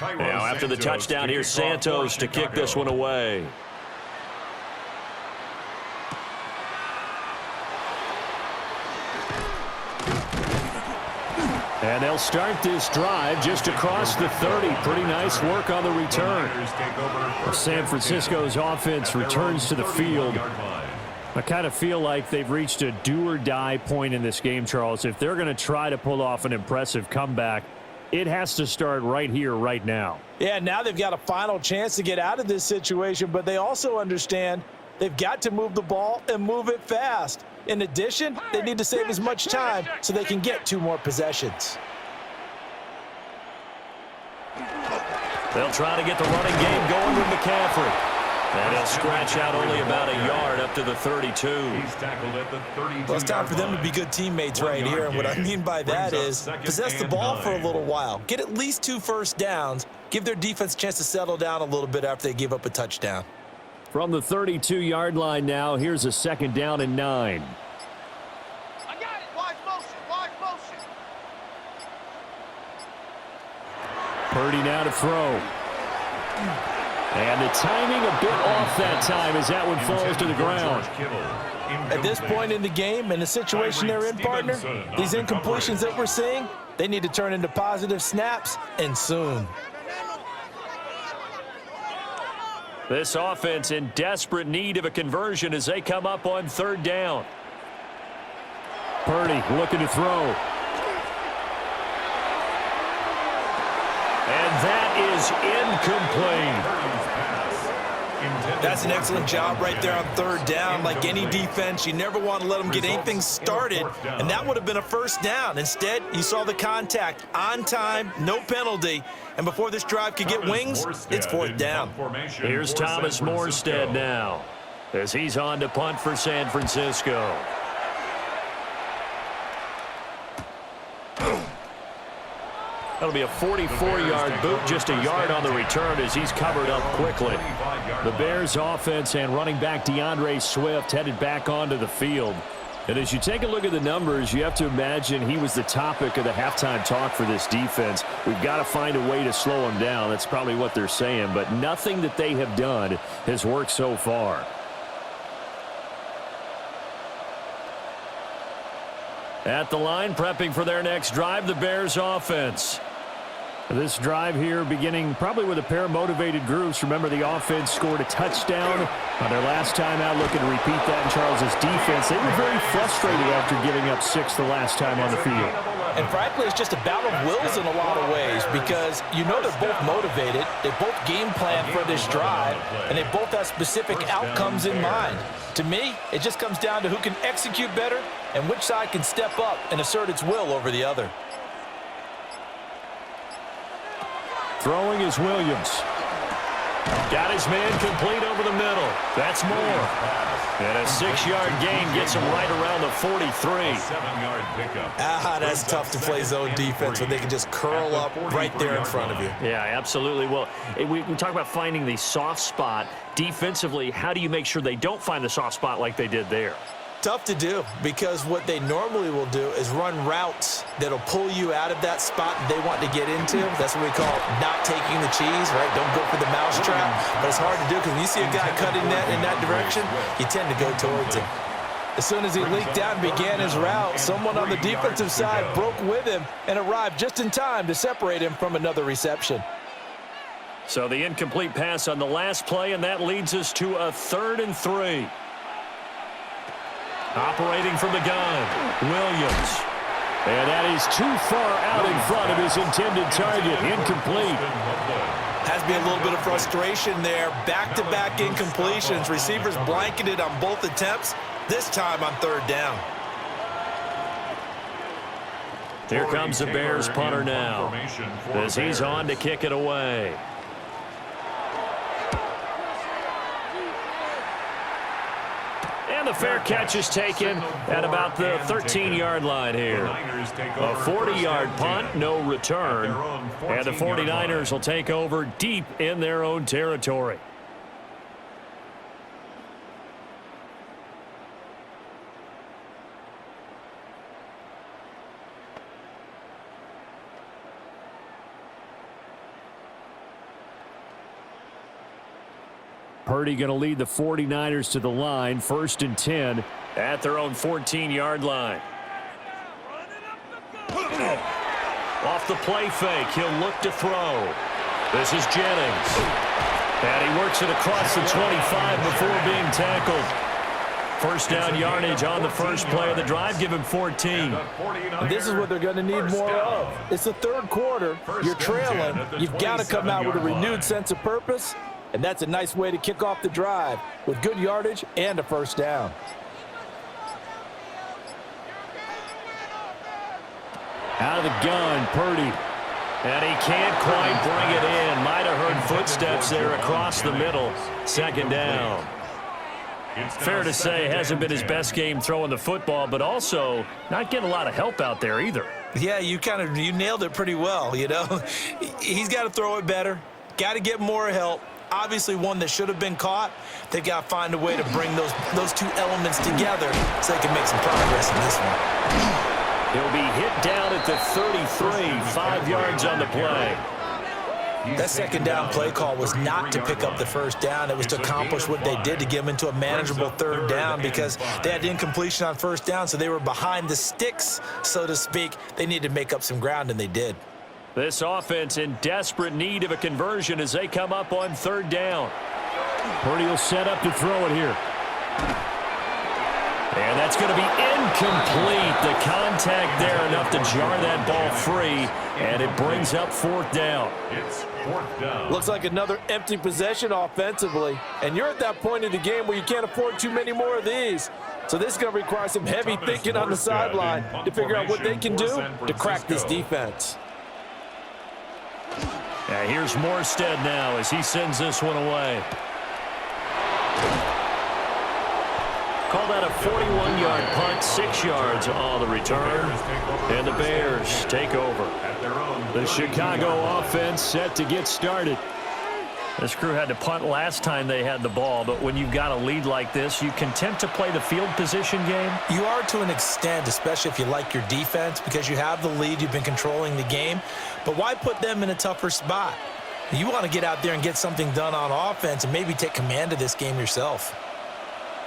A: Now after the touchdown, here's Santos to kick this one away.
E: And they'll start this drive just across the 30. Pretty nice work on the return. San Francisco's offense returns to the field. I kind of feel like they've reached a do-or-die point in this game, Charles. If they're going to try to pull off an impressive comeback, it has to start right here, right now.
B: Yeah, now they've got a final chance to get out of this situation, but they also understand they've got to move the ball and move it fast. In addition, they need to save as much time so they can get 2 more possessions.
A: They'll try to get the running game going with McCaffrey. And he'll scratch out only about a yard up to the 32.
C: He's tackled at the 32.
B: Well, it's time for them to be good teammates right here. And what I mean by that is possess the ball for a little while. Get at least 2 first downs. Give their defense a chance to settle down a little bit after they give up a touchdown.
E: From the 32-yard line now, here's a 2nd down and 9.
G: I got it. Wide motion. Wide motion.
E: Purdy now to throw. And the timing a bit off that time as that one falls to the ground.
B: At this point in the game and the situation they're in, partner, these incompletions that we're seeing, they need to turn into positive snaps, and soon.
A: This offense in desperate need of a conversion as they come up on 3rd down.
E: Purdy looking to throw.
A: And that is incomplete.
B: That's an excellent job right there on 3rd down. Like any defense, you never want to let them get anything started, and that would have been a 1st down. Instead, you saw the contact on time, no penalty, and before this drive could get wings, it's 4th down.
A: Here's Thomas Morstead now as he's on to punt for San Francisco. That'll be a 44-yard boot, just a yard on the return as he's covered up quickly. The Bears offense and running back DeAndre Swift headed back onto the field. And as you take a look at the numbers, you have to imagine he was the topic of the halftime talk for this defense. We've got to find a way to slow him down. That's probably what they're saying, but nothing that they have done has worked so far. At the line, prepping for their next drive, the Bears offense. This drive here beginning probably with a pair of motivated groups. Remember, the offense scored a touchdown on their last time out. Looking to repeat that in Charles's defense. They were very frustrated after giving up 6 the last time on the field.
B: And frankly, it's just a battle of wills in a lot of ways because you know they're both motivated. They both game plan for this drive, and they both have specific outcomes in mind. To me, it just comes down to who can execute better and which side can step up and assert its will over the other.
E: Throwing is Williams.
A: Got his man complete over the middle. That's more. And a 6-yard gain gets him right around the 43.
C: 7-yard pickup.
B: That's tough to play zone defense when they can just curl up right there in front of you.
A: Yeah, absolutely. Well, we talk about finding the soft spot. Defensively, how do you make sure they don't find the soft spot like they did there?
B: Tough to do because what they normally will do is run routes that'll pull you out of that spot they want to get into. That's what we call not taking the cheese, right? Don't go for the mousetrap. But it's hard to do because when you see a guy cutting that in that direction, you tend to go towards him. As soon as he leaked out and began his route, someone on the defensive side broke with him and arrived just in time to separate him from another reception.
A: So the incomplete pass on the last play, and that leads us to a 3rd and 3. Operating from the gun, Williams. And that is too far out in front of his intended target. Incomplete.
B: Has to be a little bit of frustration there. Back-to-back incompletions. Receivers blanketed on both attempts, this time on 3rd down.
A: Here comes the Bears punter now as he's on to kick it away. And the fair catch is taken at about the 13-yard line here. A 40-yard punt, no return. And the 49ers will take over deep in their own territory.
E: Purdy going to lead the 49ers to the line, 1st and 10 at their own 14-yard line. Off the play fake, he'll look to throw. This is Jennings. And he works it across the 25 before being tackled. First down yardage on the first play of the drive. Give him 14.
B: And this is what they're going to need more of. It's the third quarter. You're trailing. You've got to come out with a renewed sense of purpose. And that's a nice way to kick off the drive with good yardage and a first down.
E: Out of the gun, Purdy. And he can't quite bring it in. Might have heard footsteps there across the middle. Second down. Fair to say, hasn't been his best game throwing the football, but also not getting a lot of help out there either.
B: Yeah, you nailed it pretty well, you know. He's got to throw it better. Got to get more help. Obviously one that should have been caught. They've got to find a way to bring those two elements together so they can make some progress in this one.
E: He'll be hit down at the 33, 5 yards on the play.
B: That second down play call was not to pick up the first down. It was to accomplish what they did to get them into a manageable third down because they had incompletion on first down, so they were behind the sticks, so to speak. They needed to make up some ground, and they did.
E: This offense in desperate need of a conversion as they come up on third down. Purdy will set up to throw it here. And that's going to be incomplete. The contact there enough to jar that ball free, and it brings up fourth down.
C: It's fourth down.
B: Looks like another empty possession offensively, and you're at that point in the game where you can't afford too many more of these. So this is going to require some heavy thinking on the sideline to figure out what they can do to crack this defense.
E: And here's Morstead now as he sends this one away. Call that a 41-yard punt, 6 yards on the return. And the Bears take over. The Chicago offense set to get started. This crew had to punt last time they had the ball, but when you've got a lead like this, you content to play the field position game?
B: You are to an extent, especially if you like your defense, because you have the lead, you've been controlling the game. But why put them in a tougher spot? You want to get out there and get something done on offense and maybe take command of this game yourself.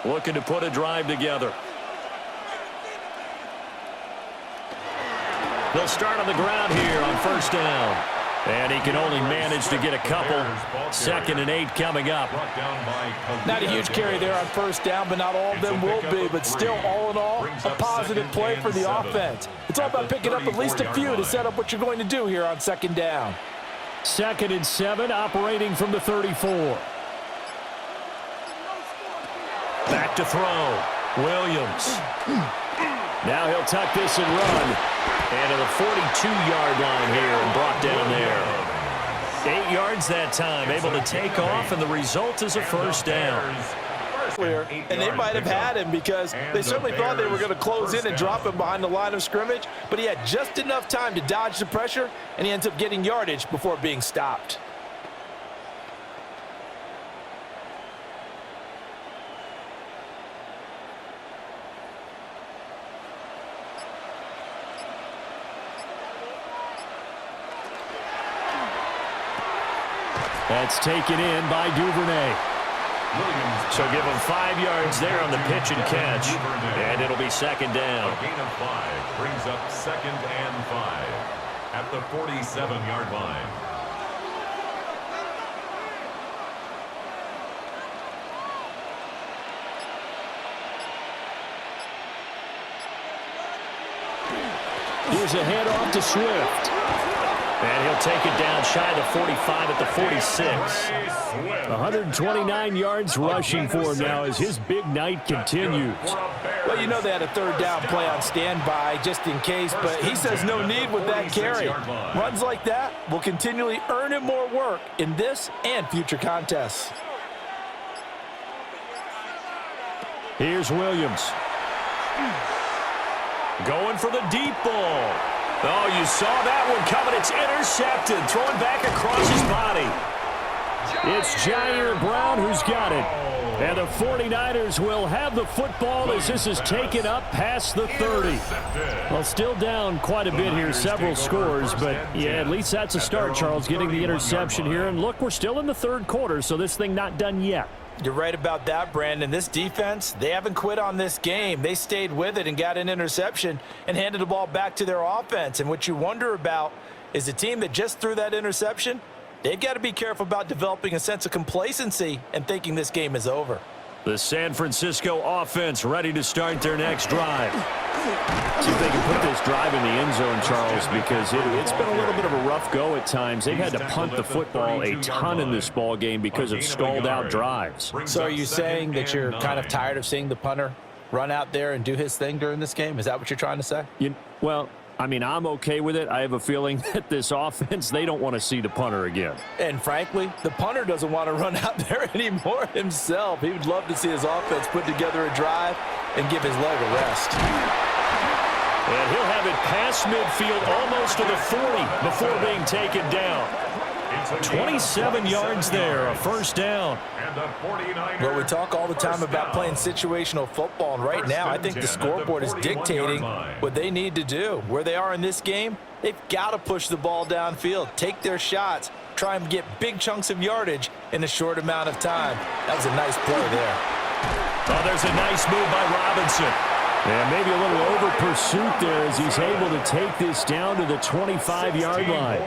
E: Looking to put a drive together. They'll start on the ground here on first down. And he can only manage to get a couple. 2nd and 8 coming up.
B: Not a huge carry there on first down, but not all of them will be. But still, all in all, a positive play for the offense. It's all about picking up at least a few to set up what you're going to do here on second down.
E: 2nd and 7, operating from the 34. Back to throw. Williams. Now he'll tuck this and run. And to the 42-yard line here and brought down there. 8 yards that time, able to take off, and the result is a first down.
B: And they might have had him because they certainly thought they were going to close in and drop him behind the line of scrimmage, but he had just enough time to dodge the pressure, and he ends up getting yardage before being stopped.
E: That's taken in by Duvernay. So give him 5 yards there on the pitch and catch. And it'll be second down.
C: A gain of 5 brings up 2nd and 5 at the 47-yard line.
E: Here's a handoff to Swift. And he'll take it down shy of the 45 at the 46. 129 yards rushing for him now as his big night continues.
B: Well, you know they had a third down play on standby just in case, but he says no need with that carry. Runs like that will continually earn him more work in this and future contests.
E: Here's Williams. Going for the deep ball. Oh, you saw that one coming. It's intercepted. Throwing back across his body. It's Jair Brown who's got it. And the 49ers will have the football as this is taken up past the 30. Well, still down quite a bit here, several scores. But, yeah, at least that's a start, Charles, getting the interception here. And, look, we're still in the third quarter, so this thing not done yet.
B: You're right about that, Brandon. This defense, they haven't quit on this game. They stayed with it and got an interception and handed the ball back to their offense. And what you wonder about is the team that just threw that interception, they've got to be careful about developing a sense of complacency and thinking this game is over.
E: The San Francisco offense ready to start their next drive. See if they can put this drive in the end zone, Charles, because it's been a little bit of a rough go at times. They've had to punt the football a ton in this ball game because of stalled-out drives.
B: So are you saying that you're kind of tired of seeing the punter run out there and do his thing during this game? Is that what you're trying to say?
E: Well, I mean, I'm okay with it. I have a feeling that this offense, they don't want to see the punter again.
B: And frankly, the punter doesn't want to run out there anymore himself. He would love to see his offense put together a drive and give his leg a rest.
E: And he'll have it past midfield almost to the 40 before being taken down. 27 yards there, a first down.
B: Well, we talk all the time about playing situational football, and right now I think the scoreboard is dictating what they need to do. Where they are in this game, they've got to push the ball downfield, take their shots, try and get big chunks of yardage in a short amount of time. That was a nice play there.
E: Oh, there's a nice move by Robinson. And maybe a little over pursuit there as he's able to take this down to the 25-yard line.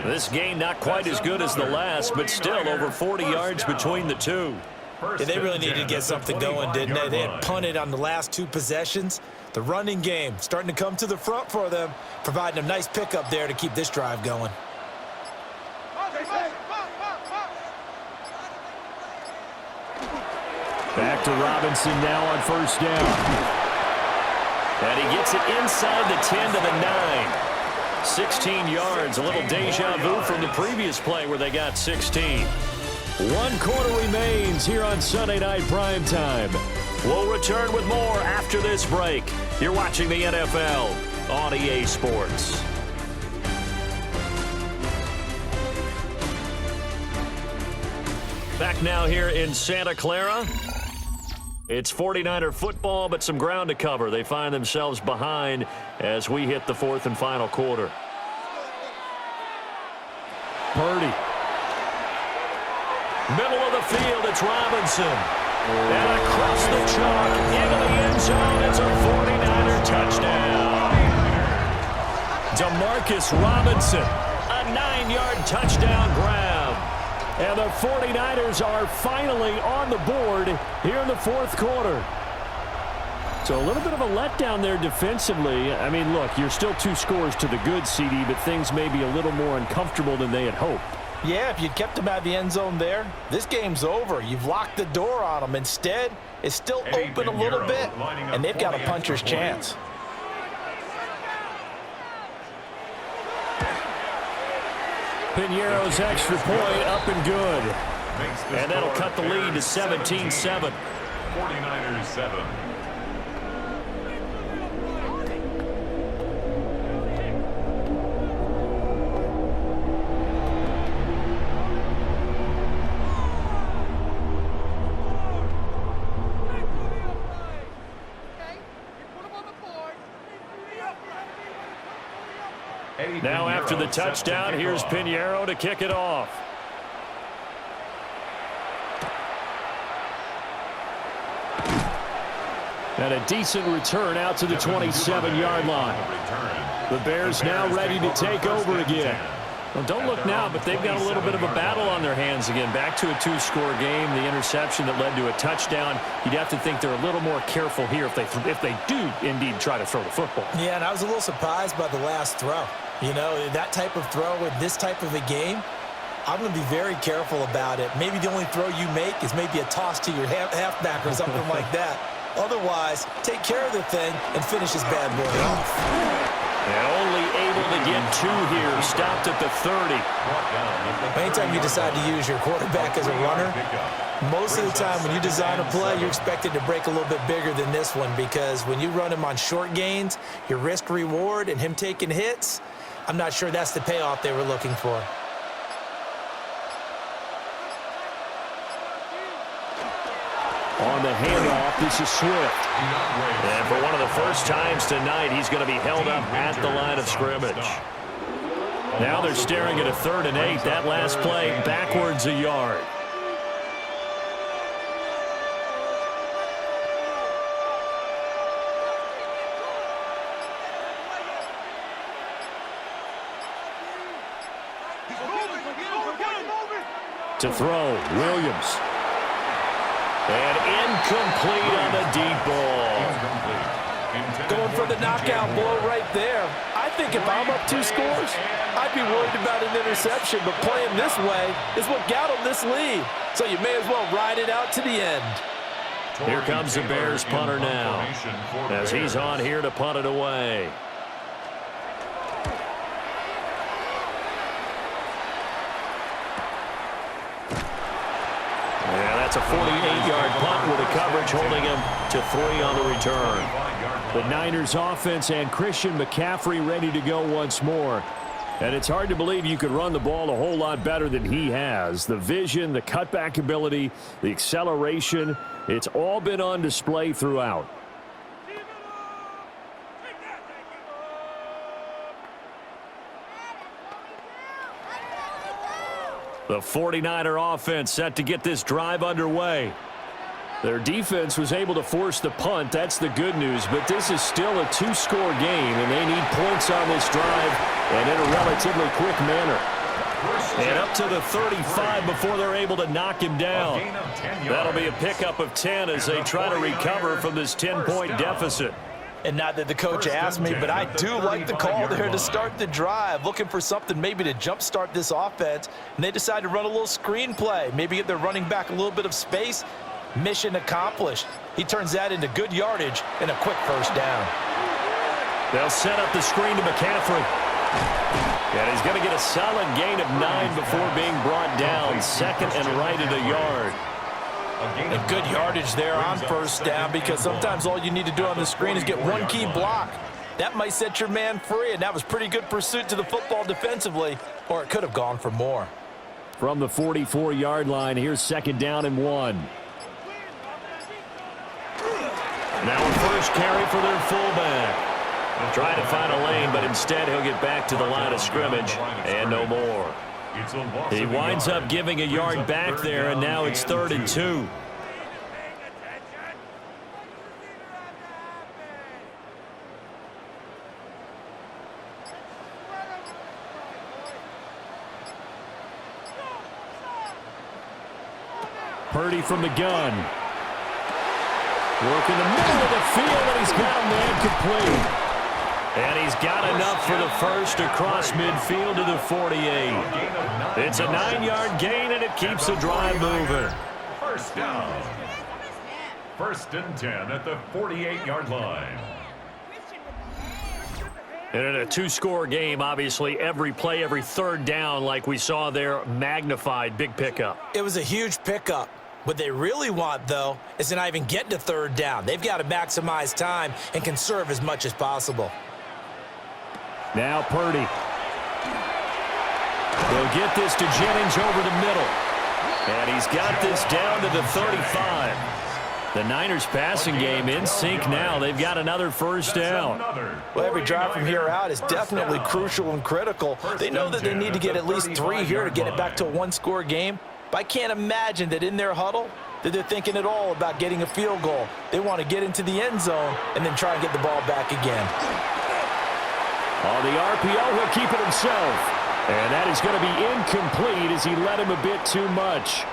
E: This game not quite as good as the last, but still over 40 yards between the two.
B: Yeah, they really needed to get something going, didn't they? They had punted on the last two possessions. The running game starting to come to the front for them, providing a nice pickup there to keep this drive going.
E: Back to Robinson now on first down. And he gets it inside the 10 to the 9. 16 yards, a little deja vu from the previous play where they got 16. 1 quarter remains here on Sunday Night Primetime. We'll return with more after this break. You're watching the NFL on EA Sports. Back now here in Santa Clara. It's 49er football, but some ground to cover. They find themselves behind as we hit the fourth and final quarter. Purdy. Middle of the field, it's Robinson. And across the chalk, into the end zone, it's a 49er touchdown. Demarcus Robinson, a 9-yard touchdown grab. And the 49ers are finally on the board here in the fourth quarter. So a little bit of a letdown there defensively. I mean, look, you're still 2 scores to the good, CD, but things may be a little more uncomfortable than they had hoped.
B: Yeah, if you'd kept them out of the end zone there, this game's over. You've locked the door on them. Instead, it's still open a little bit, and they've got a puncher's chance.
E: Piñeiro's extra point up and good. And that'll cut the lead to 17-7.
C: 49ers 7.
E: Now after the touchdown, here's Piñeiro to kick it off. And a decent return out to the 27-yard line. The Bears now ready to take over again. Well, don't look now, but they've got a little bit of a battle on their hands again. Back to a 2-score game, the interception that led to a touchdown. You'd have to think they're a little more careful here if they do indeed try to throw the football.
B: Yeah, and I was a little surprised by the last throw. You know, that type of throw in this type of a game, I'm going to be very careful about it. Maybe the only throw you make is maybe a toss to your halfback or something like that. Otherwise, take care of the thing and finish this bad boy off.
E: And only able to get 2 here, stopped at the 30.
B: Anytime you decide to use your quarterback as a runner, most of the time when you design a play, you're expected to break a little bit bigger than this one, because when you run him on short gains, your risk-reward and him taking hits, I'm not sure that's the payoff they were looking for.
E: On the handoff, this is Swift. And for one of the first times tonight, he's going to be held up at the line of scrimmage. Now they're staring at a 3rd and 8. That last play, backwards a yard. To throw, Williams. And incomplete on the deep ball.
B: Going for the knockout blow right there. I think if I'm up 2 scores, I'd be worried about an interception, but playing this way is what got him this lead. So you may as well ride it out to the end.
E: Here comes the Bears punter now, as he's on here to punt it away. Yeah, that's a 48-yard punt with the coverage holding him to 3 on the return. The Niners offense and Christian McCaffrey ready to go once more. And it's hard to believe you could run the ball a whole lot better than he has. The vision, the cutback ability, the acceleration, it's all been on display throughout. The 49er offense set to get this drive underway. Their defense was able to force the punt. That's the good news, but this is still a 2-score game, and they need points on this drive and in a relatively quick manner. And up to the 35 before they're able to knock him down. That'll be a pickup of 10 as they try to recover from this 10-point deficit.
B: And not that the coach asked me, but I do like the call there to start the drive, looking for something maybe to jumpstart this offense. And they decide to run a little screen play, maybe get their running back a little bit of space. Mission accomplished. He turns that into good yardage and a quick first down.
E: They'll set up the screen to McCaffrey. And he's going to get a solid gain of 9 before being brought down. Second and right at a yard.
B: And good yardage there on first down, because sometimes all you need to do on the screen is get one key block. That might set your man free, and that was pretty good pursuit to the football defensively, or it could have gone for more.
E: From the 44-yard line, here's 2nd down and 1. Now a first carry for their fullback. Trying to find a lane, but instead he'll get back to the line of scrimmage and no more. He winds up giving a yard back there, and now it's 3rd and 2. Purdy from the gun. Working the middle of the field, and he's got a man complete. And he's got enough for the first across midfield to the 48. It's a 9-yard gain, and it keeps the drive moving.
C: First down. 1st and 10 at the 48-yard line.
E: And in a 2-score game, obviously, every play, every 3rd down, like we saw there, magnified. Big pickup.
B: It was a huge pickup. What they really want, though, is to not even get to 3rd down. They've got to maximize time and conserve as much as possible.
E: Now Purdy. They'll get this to Jennings over the middle. And he's got this down to the 35. The Niners passing game in sync now. They've got another first down.
B: Well, every drive from here out is definitely crucial and critical. They know that they need to get at least 3 here to get it back to a 1-score game. But I can't imagine that in their huddle that they're thinking at all about getting a field goal. They want to get into the end zone and then try and get the ball back again.
E: On the RPO, he'll keep it himself. And that is going to be incomplete as he led him a bit too much.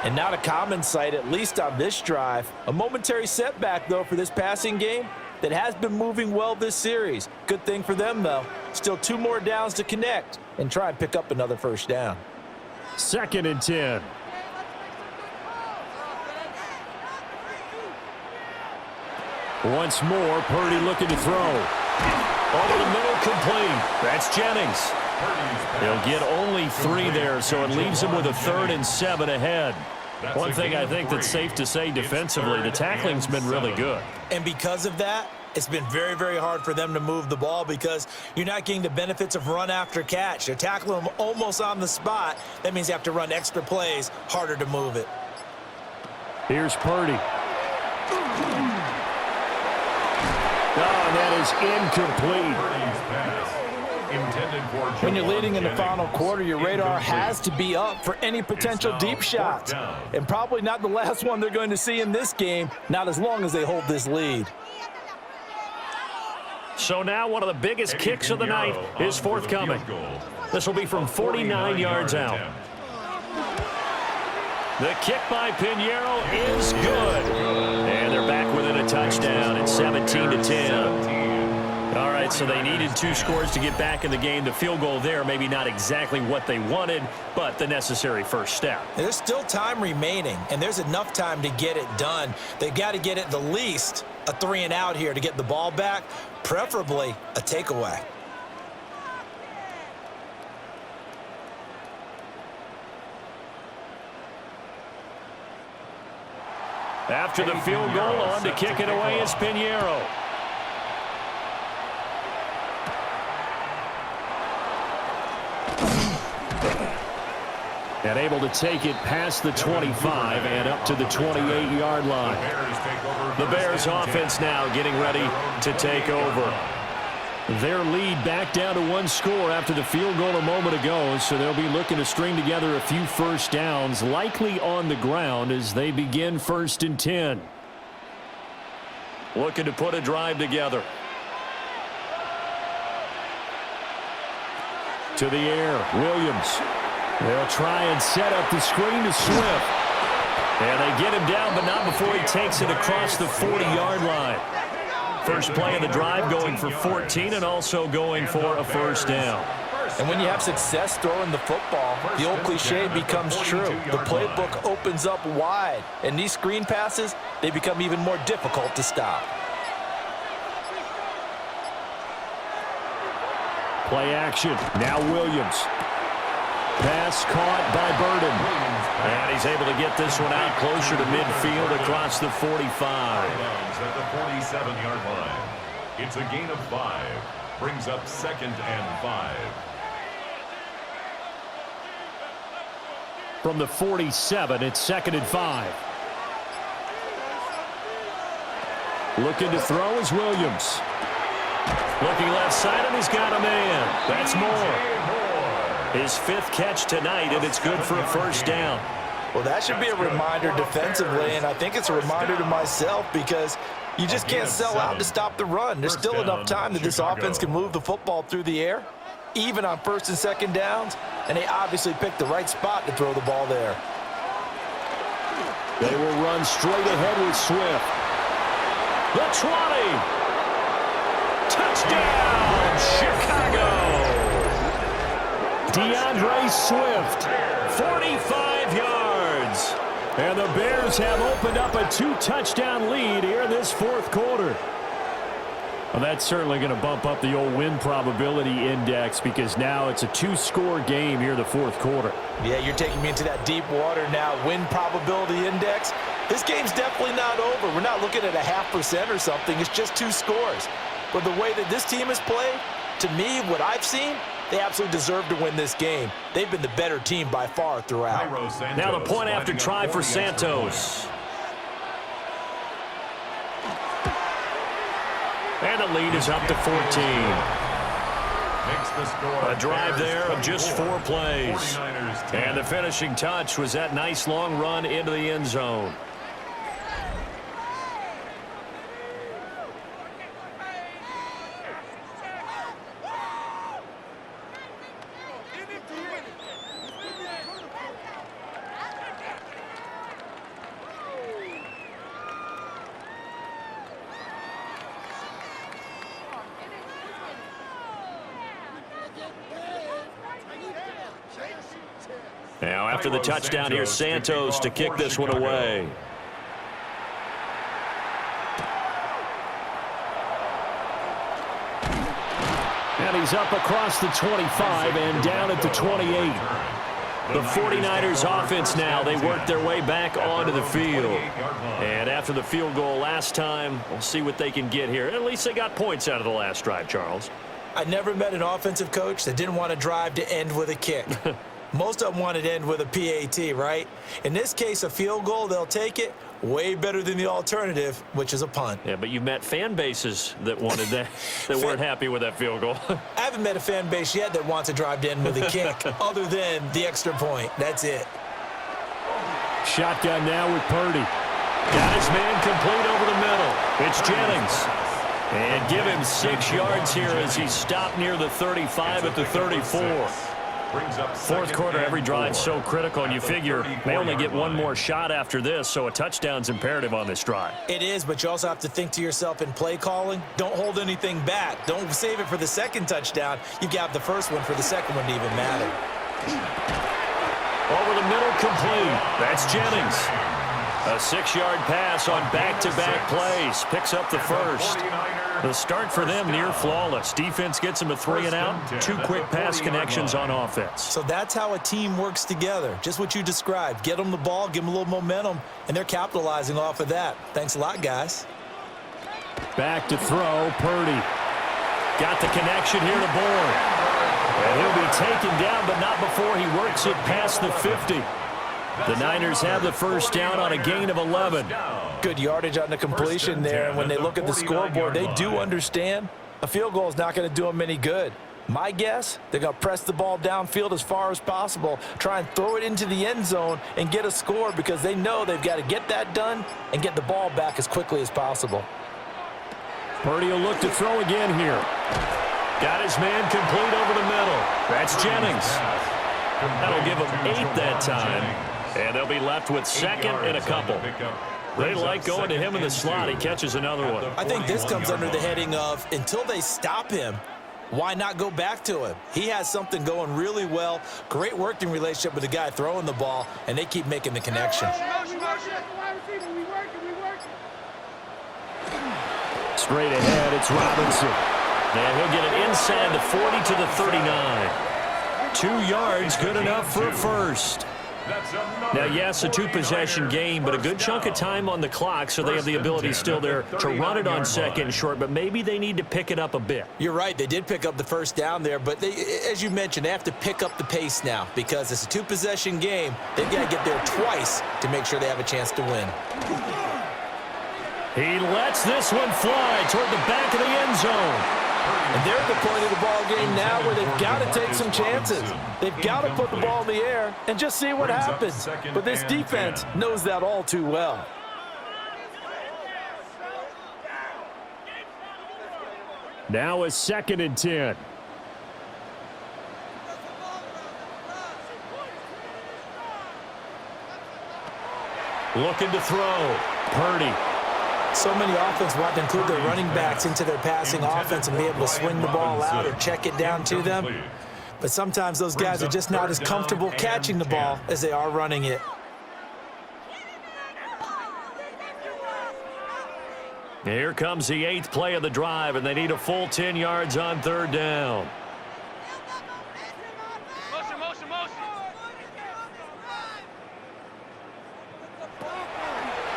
B: And not a common sight, at least on this drive. A momentary setback, though, for this passing game that has been moving well this series. Good thing for them, though. Still 2 more downs to connect and try and pick up another first down.
E: 2nd and 10. Once more, Purdy looking to throw. Over the middle, complete. That's Jennings. He'll get only 3 there, so it leaves him with a 3rd and 7 ahead. One thing I think that's safe to say defensively, the tackling's been really good.
B: And because of that, it's been very, very hard for them to move the ball because you're not getting the benefits of run after catch. They're tackling them almost on the spot. That means you have to run extra plays, harder to move it.
E: Here's Purdy. Oh, that is incomplete.
B: When you're leading in the final quarter, your radar has to be up for any potential deep shots. And probably not the last one they're going to see in this game, not as long as they hold this lead.
A: So now one of the biggest kicks of the night is forthcoming. This will be from 49 yards out. The kick by Pinheiro is good. And they're back within a touchdown at 17-10. All right, so they needed 2 scores to get back in the game. The field goal there, maybe not exactly what they wanted, but the necessary first step.
B: There's still time remaining, and there's enough time to get it done. They've got to get at the least a 3-and-out here to get the ball back, preferably a takeaway.
A: After the field goal, on to kick it away is Pinheiro. And able to take it past the 25 and up to the 28-yard line. The Bears offense now getting ready to take over. Their lead back down to 1 score after the field goal a moment ago, so they'll be looking to string together a few first downs, likely on the ground as they begin 1st and 10. Looking to put a drive together. To the air, Williams. They'll try and set up the screen to Swift. And they get him down, but not before he takes it across the 40-yard line. First play of the drive going for 14 and also going for a first down.
B: And when you have success throwing the football, the old cliche becomes true. The playbook opens up wide, and these screen passes, they become even more difficult to stop.
A: Play action. Now Williams. Pass caught by Burden. And he's able to get this one out closer to midfield across the 45.
C: At the 47-yard line. It's a gain of 5. Brings up 2nd and 5.
A: From the 47, it's 2nd and 5. Looking to throw is Williams. Looking left side, and he's got a man. That's Moore. His 5th catch tonight, and it's good for a first down.
B: Well, that should be a reminder defensively, and I think it's a reminder to myself because you just can't sell out to stop the run. There's still enough time that this offense can move the football through the air, even on 1st and 2nd downs, and they obviously picked the right spot to throw the ball there.
A: They will run straight ahead with Swift. The 20. Touchdown, Chicago. DeAndre Swift, 45 yards. And the Bears have opened up a 2-touchdown lead here in this 4th quarter. Well, that's certainly going to bump up the old win probability index because now it's a 2-score game here in the 4th quarter.
B: Yeah, you're taking me into that deep water now. Win probability index. This game's definitely not over. We're not looking at a 0.5% or something. It's just 2 scores. But the way that this team has played, to me, what I've seen, they absolutely deserve to win this game. They've been the better team by far throughout.
A: Now the point after try for Santos. And the lead is up to 14. A drive there of just 4 plays. And the finishing touch was that nice long run into the end zone. Now, after the touchdown, here's Santos to kick this one away. And he's up across the 25 and down at the 28. The 49ers offense now, they work their way back onto the field. And after the field goal last time, we'll see what they can get here. At least they got points out of the last drive, Charles.
B: I never met an offensive coach that didn't want to drive to end with a kick. Most of them want it to end with a PAT, right? In this case, a field goal, they'll take it. Way better than the alternative, which is a punt.
A: Yeah, but you met fan bases that wanted that, that weren't happy with that field goal.
B: I haven't met a fan base yet that wants to drive to end with a kick, other than the extra point. That's it.
A: Shotgun now with Purdy. Got his man complete over the middle. It's Jennings.
E: And give him 6 yards here as he stopped near the 35 at the 34. Fourth quarter, every drive so critical, and you figure they only get one more shot after this, so a touchdown's imperative on this drive.
B: It is, but you also have to think to yourself in play calling, don't hold anything back. Don't save it for the second touchdown. You've got the first one for the second one to even matter.
E: Over the middle, complete. That's Jennings. A 6-yard pass on back-to-back plays. Picks up the first. The start for them near flawless. Defense gets them a 3-and-out. 2 quick pass connections on offense.
B: So that's how a team works together. Just what you described. Get them the ball, give them a little momentum, and they're capitalizing off of that. Thanks a lot, guys.
E: Back to throw, Purdy. Got the connection here to Bourne. And he'll be taken down, but not before he works it past the 50. The Niners have the first down on a gain of 11.
B: Good yardage on the completion there, and when they look at the scoreboard, they do understand a field goal is not going to do them any good. My guess, they're going to press the ball downfield as far as possible, try and throw it into the end zone and get a score because they know they've got to get that done and get the ball back as quickly as possible.
E: Purdy will look to throw again here. Got his man complete over the middle. That's Jennings. That'll give him 8 that time. And they'll be left with second and a couple. They like going to him in the slot. He catches another one.
B: I think this comes under the heading of until they stop him, why not go back to him? He has something going really well. Great working relationship with the guy throwing the ball, and they keep making the connection.
E: Straight ahead, it's Robinson. And he'll get it inside the 40 to the 39. 2 yards, good enough for a first. Now, yes, a 2-possession game, but a good chunk of time on the clock, so they have the ability still there to run it on second and short, but maybe they need to pick it up a bit.
B: You're right. They did pick up the first down there, but they, as you mentioned, they have to pick up the pace now because it's a 2-possession game. They've got to get there twice to make sure they have a chance to win.
E: He lets this one fly toward the back of the end zone.
B: And they're at the point of the ball game now where they've got to take some chances. They've got to put the ball in the air and just see what happens. But this defense knows that all too well.
E: Now a 2nd and 10. Looking to throw. Purdy.
B: So many offenses want to include their running backs into their passing offense and be able to swing the ball out or check it down to them. But sometimes those guys are just not as comfortable catching the ball as they are running it.
E: Here comes the 8th play of the drive, and they need a full 10 yards on 3rd down.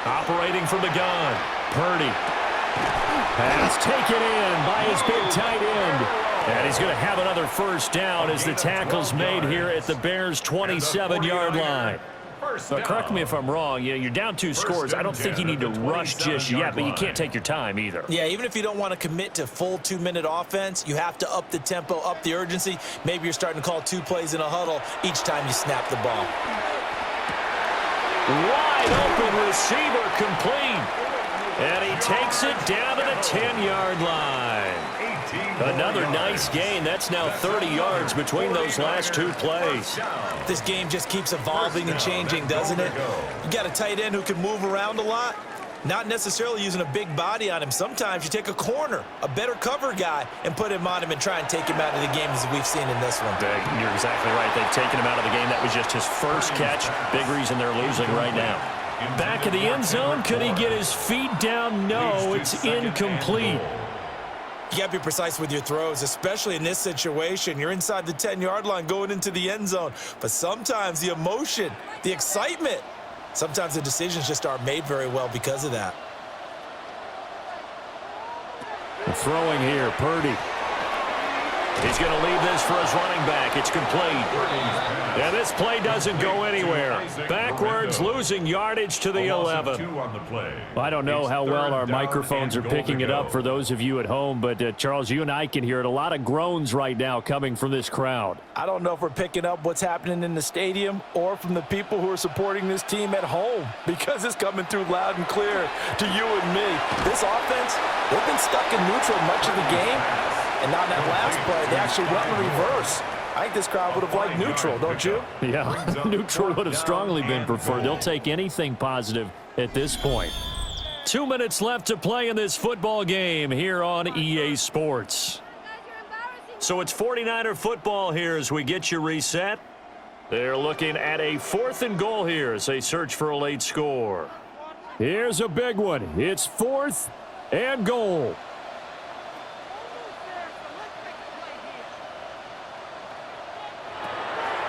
E: Operating from the gun, Purdy. Pass taken in by his big tight end. And he's going to have another first down as the tackle's made here at the Bears' 27-yard line. But correct me if I'm wrong, you're down 2 scores. I don't think you need to rush just yet, but you can't take your time either.
B: Yeah, even if you don't want to commit to full 2-minute offense, you have to up the tempo, up the urgency. Maybe you're starting to call 2 plays in a huddle each time you snap the ball.
E: Wide open receiver complete. And he takes it down to the 10-yard line. Another nice gain. That's now 30 yards between those last 2 plays.
B: This game just keeps evolving and changing, doesn't it? You got a tight end who can move around a lot. Not necessarily using a big body on him. Sometimes you take a corner, a better cover guy, and put him on him and try and take him out of the game as we've seen in this one.
E: You're exactly right. They've taken him out of the game. That was just his first catch. Big reason they're losing right now. Back of the end zone. Could he get his feet down? No, it's incomplete.
B: You got to be precise with your throws, especially in this situation. You're inside the 10-yard line going into the end zone. But sometimes the emotion, the excitement, sometimes the decisions just aren't made very well because of that.
E: Throwing here, Purdy.
A: He's going to leave this for his running back. It's complete. And this play doesn't go anywhere. Backwards, losing yardage to the 11.
E: I don't know how well our microphones are picking it up for those of you at home, but Charles, you and I can hear it. A lot of groans right now coming from this crowd.
B: I don't know if we're picking up what's happening in the stadium or from the people who are supporting this team at home, because it's coming through loud and clear to you and me. This offense, they've been stuck in neutral much of the game, and not in that last play, they actually went in reverse. I think this crowd would have liked neutral, don't you?
E: Yeah, neutral would have strongly been preferred. They'll take anything positive at this point.
A: 2 minutes left to play in this football game here on EA Sports. So it's 49er football here as we get you reset. They're looking at a 4th and goal here as they search for a late score.
E: Here's a big one. It's 4th and goal.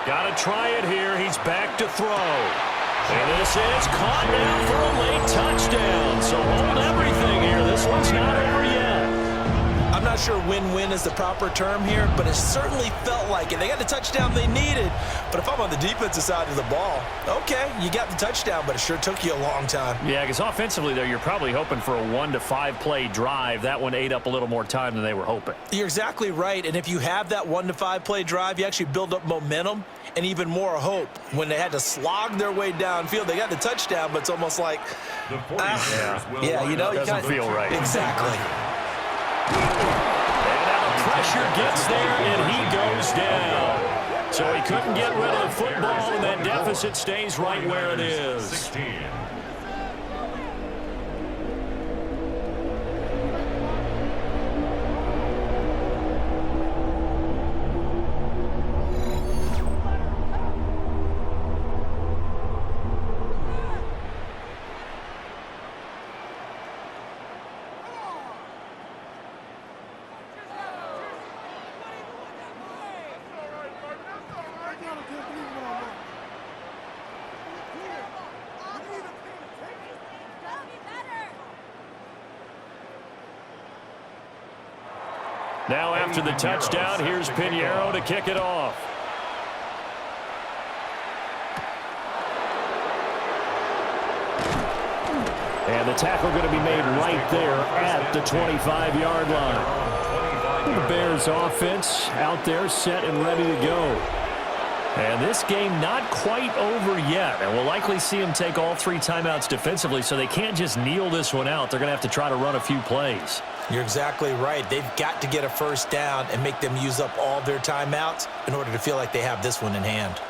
A: Got to try it here. He's back to throw. And this is caught down for a late touchdown. So hold everything here. This one's not over yet.
B: I'm not sure win-win is the proper term here, but it certainly felt like it. They got the touchdown they needed, but if I'm on the defensive side of the ball, okay, you got the touchdown, but it sure took you a long time.
A: Yeah, because offensively, though, you're probably hoping for a 1 to 5 play drive. That one ate up a little more time than they were hoping.
B: You're exactly right, and if you have that 1 to 5 play drive, you actually build up momentum and even more hope. When they had to slog their way downfield, they got the touchdown, but it's almost like, yeah, you know,
A: it doesn't feel right.
B: Exactly.
A: And now the pressure gets there, and he goes down. So he couldn't get rid of the football, and that deficit stays right where it is. 16. Now after the touchdown, here's Pinheiro to kick it off.
E: And the tackle going to be made right there at the 25-yard line. The Bears offense out there set and ready to go. And this game not quite over yet. And we'll likely see them take all 3 timeouts defensively, so they can't just kneel this one out. They're going to have to try to run a few plays.
B: You're exactly right. They've got to get a first down and make them use up all their timeouts in order to feel like they have this one in hand.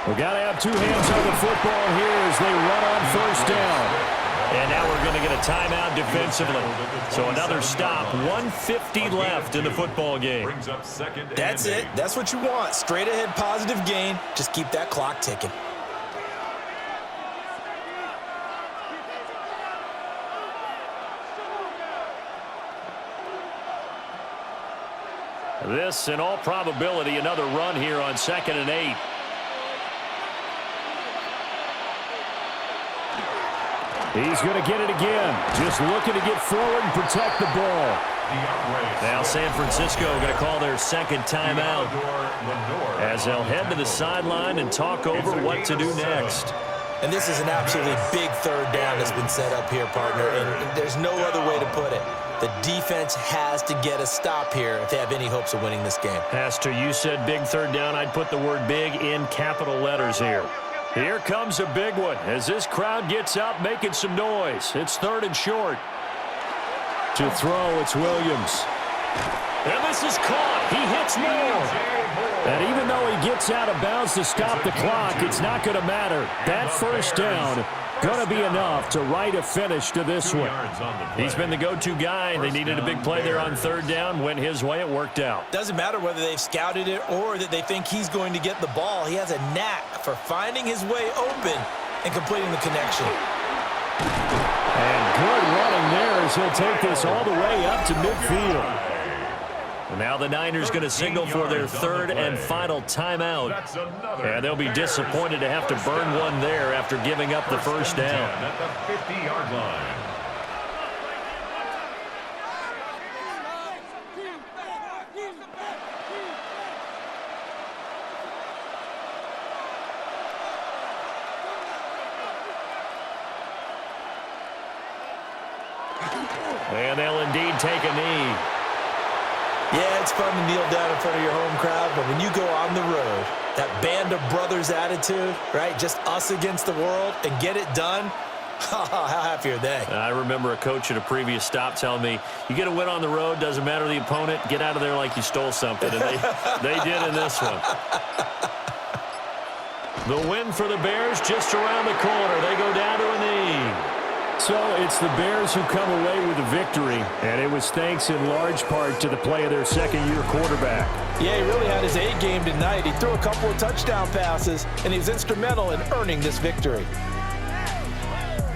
E: We've got to have 2 hands on the football here as they run on first down.
A: And now we're going to get a timeout defensively. So another stop. 1:50 left in the football game.
B: That's it. That's what you want. Straight ahead positive gain. Just keep that clock ticking.
A: This, in all probability, another run here on 2nd and 8.
E: He's going to get it again. Just looking to get forward and protect the ball.
A: Now San Francisco going to call their 2nd timeout as they'll head to the sideline and talk over what to do next.
B: And this is an absolutely big 3rd down that's been set up here, partner, and there's no other way to put it. The defense has to get a stop here if they have any hopes of winning this game.
A: As to you said big 3rd down, I'd put the word big in capital letters here. Here comes a big one as this crowd gets up making some noise. It's 3rd and short.
E: To throw, it's Williams.
A: And this is caught. He hits Moore.
E: And even though he gets out of bounds to stop the clock, it's not going to matter. That first down going to be enough to write a finish to this one.
A: He's been the go-to guy. They needed a big play there on 3rd down. Went his way. It worked out.
B: Doesn't matter whether they've scouted it or that they think he's going to get the ball. He has a knack for finding his way open and completing the connection.
E: And good running there as he'll take this all the way up to midfield.
A: Now the Niners going to signal for their 3rd and final timeout. And they'll be disappointed to have to burn one there after giving up the first down.
C: At the 50-yard line.
A: And they'll indeed take a knee.
B: Yeah, it's fun to kneel down in front of your home crowd, but when you go on the road, that band of brothers attitude, right? Just us against the world and get it done. How happy are they?
A: I remember a coach at a previous stop telling me, you get a win on the road, doesn't matter the opponent, get out of there like you stole something. And they did in this one. The win for the Bears just around the corner. They go down to a knee.
E: So it's the Bears who come away with the victory, and it was thanks in large part to the play of their second-year quarterback.
B: Yeah, he really had his A game tonight. He threw a couple of touchdown passes, and he was instrumental in earning this victory.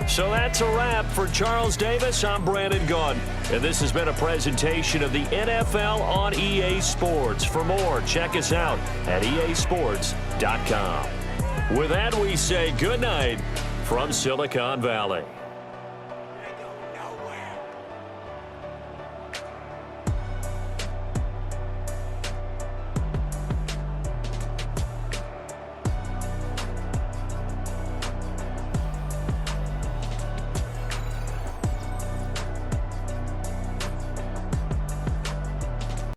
A: So that's a wrap for Charles Davis. I'm Brandon Gunn, and this has been a presentation of the NFL on EA Sports. For more, check us out at easports.com. With that, we say good night from Silicon Valley.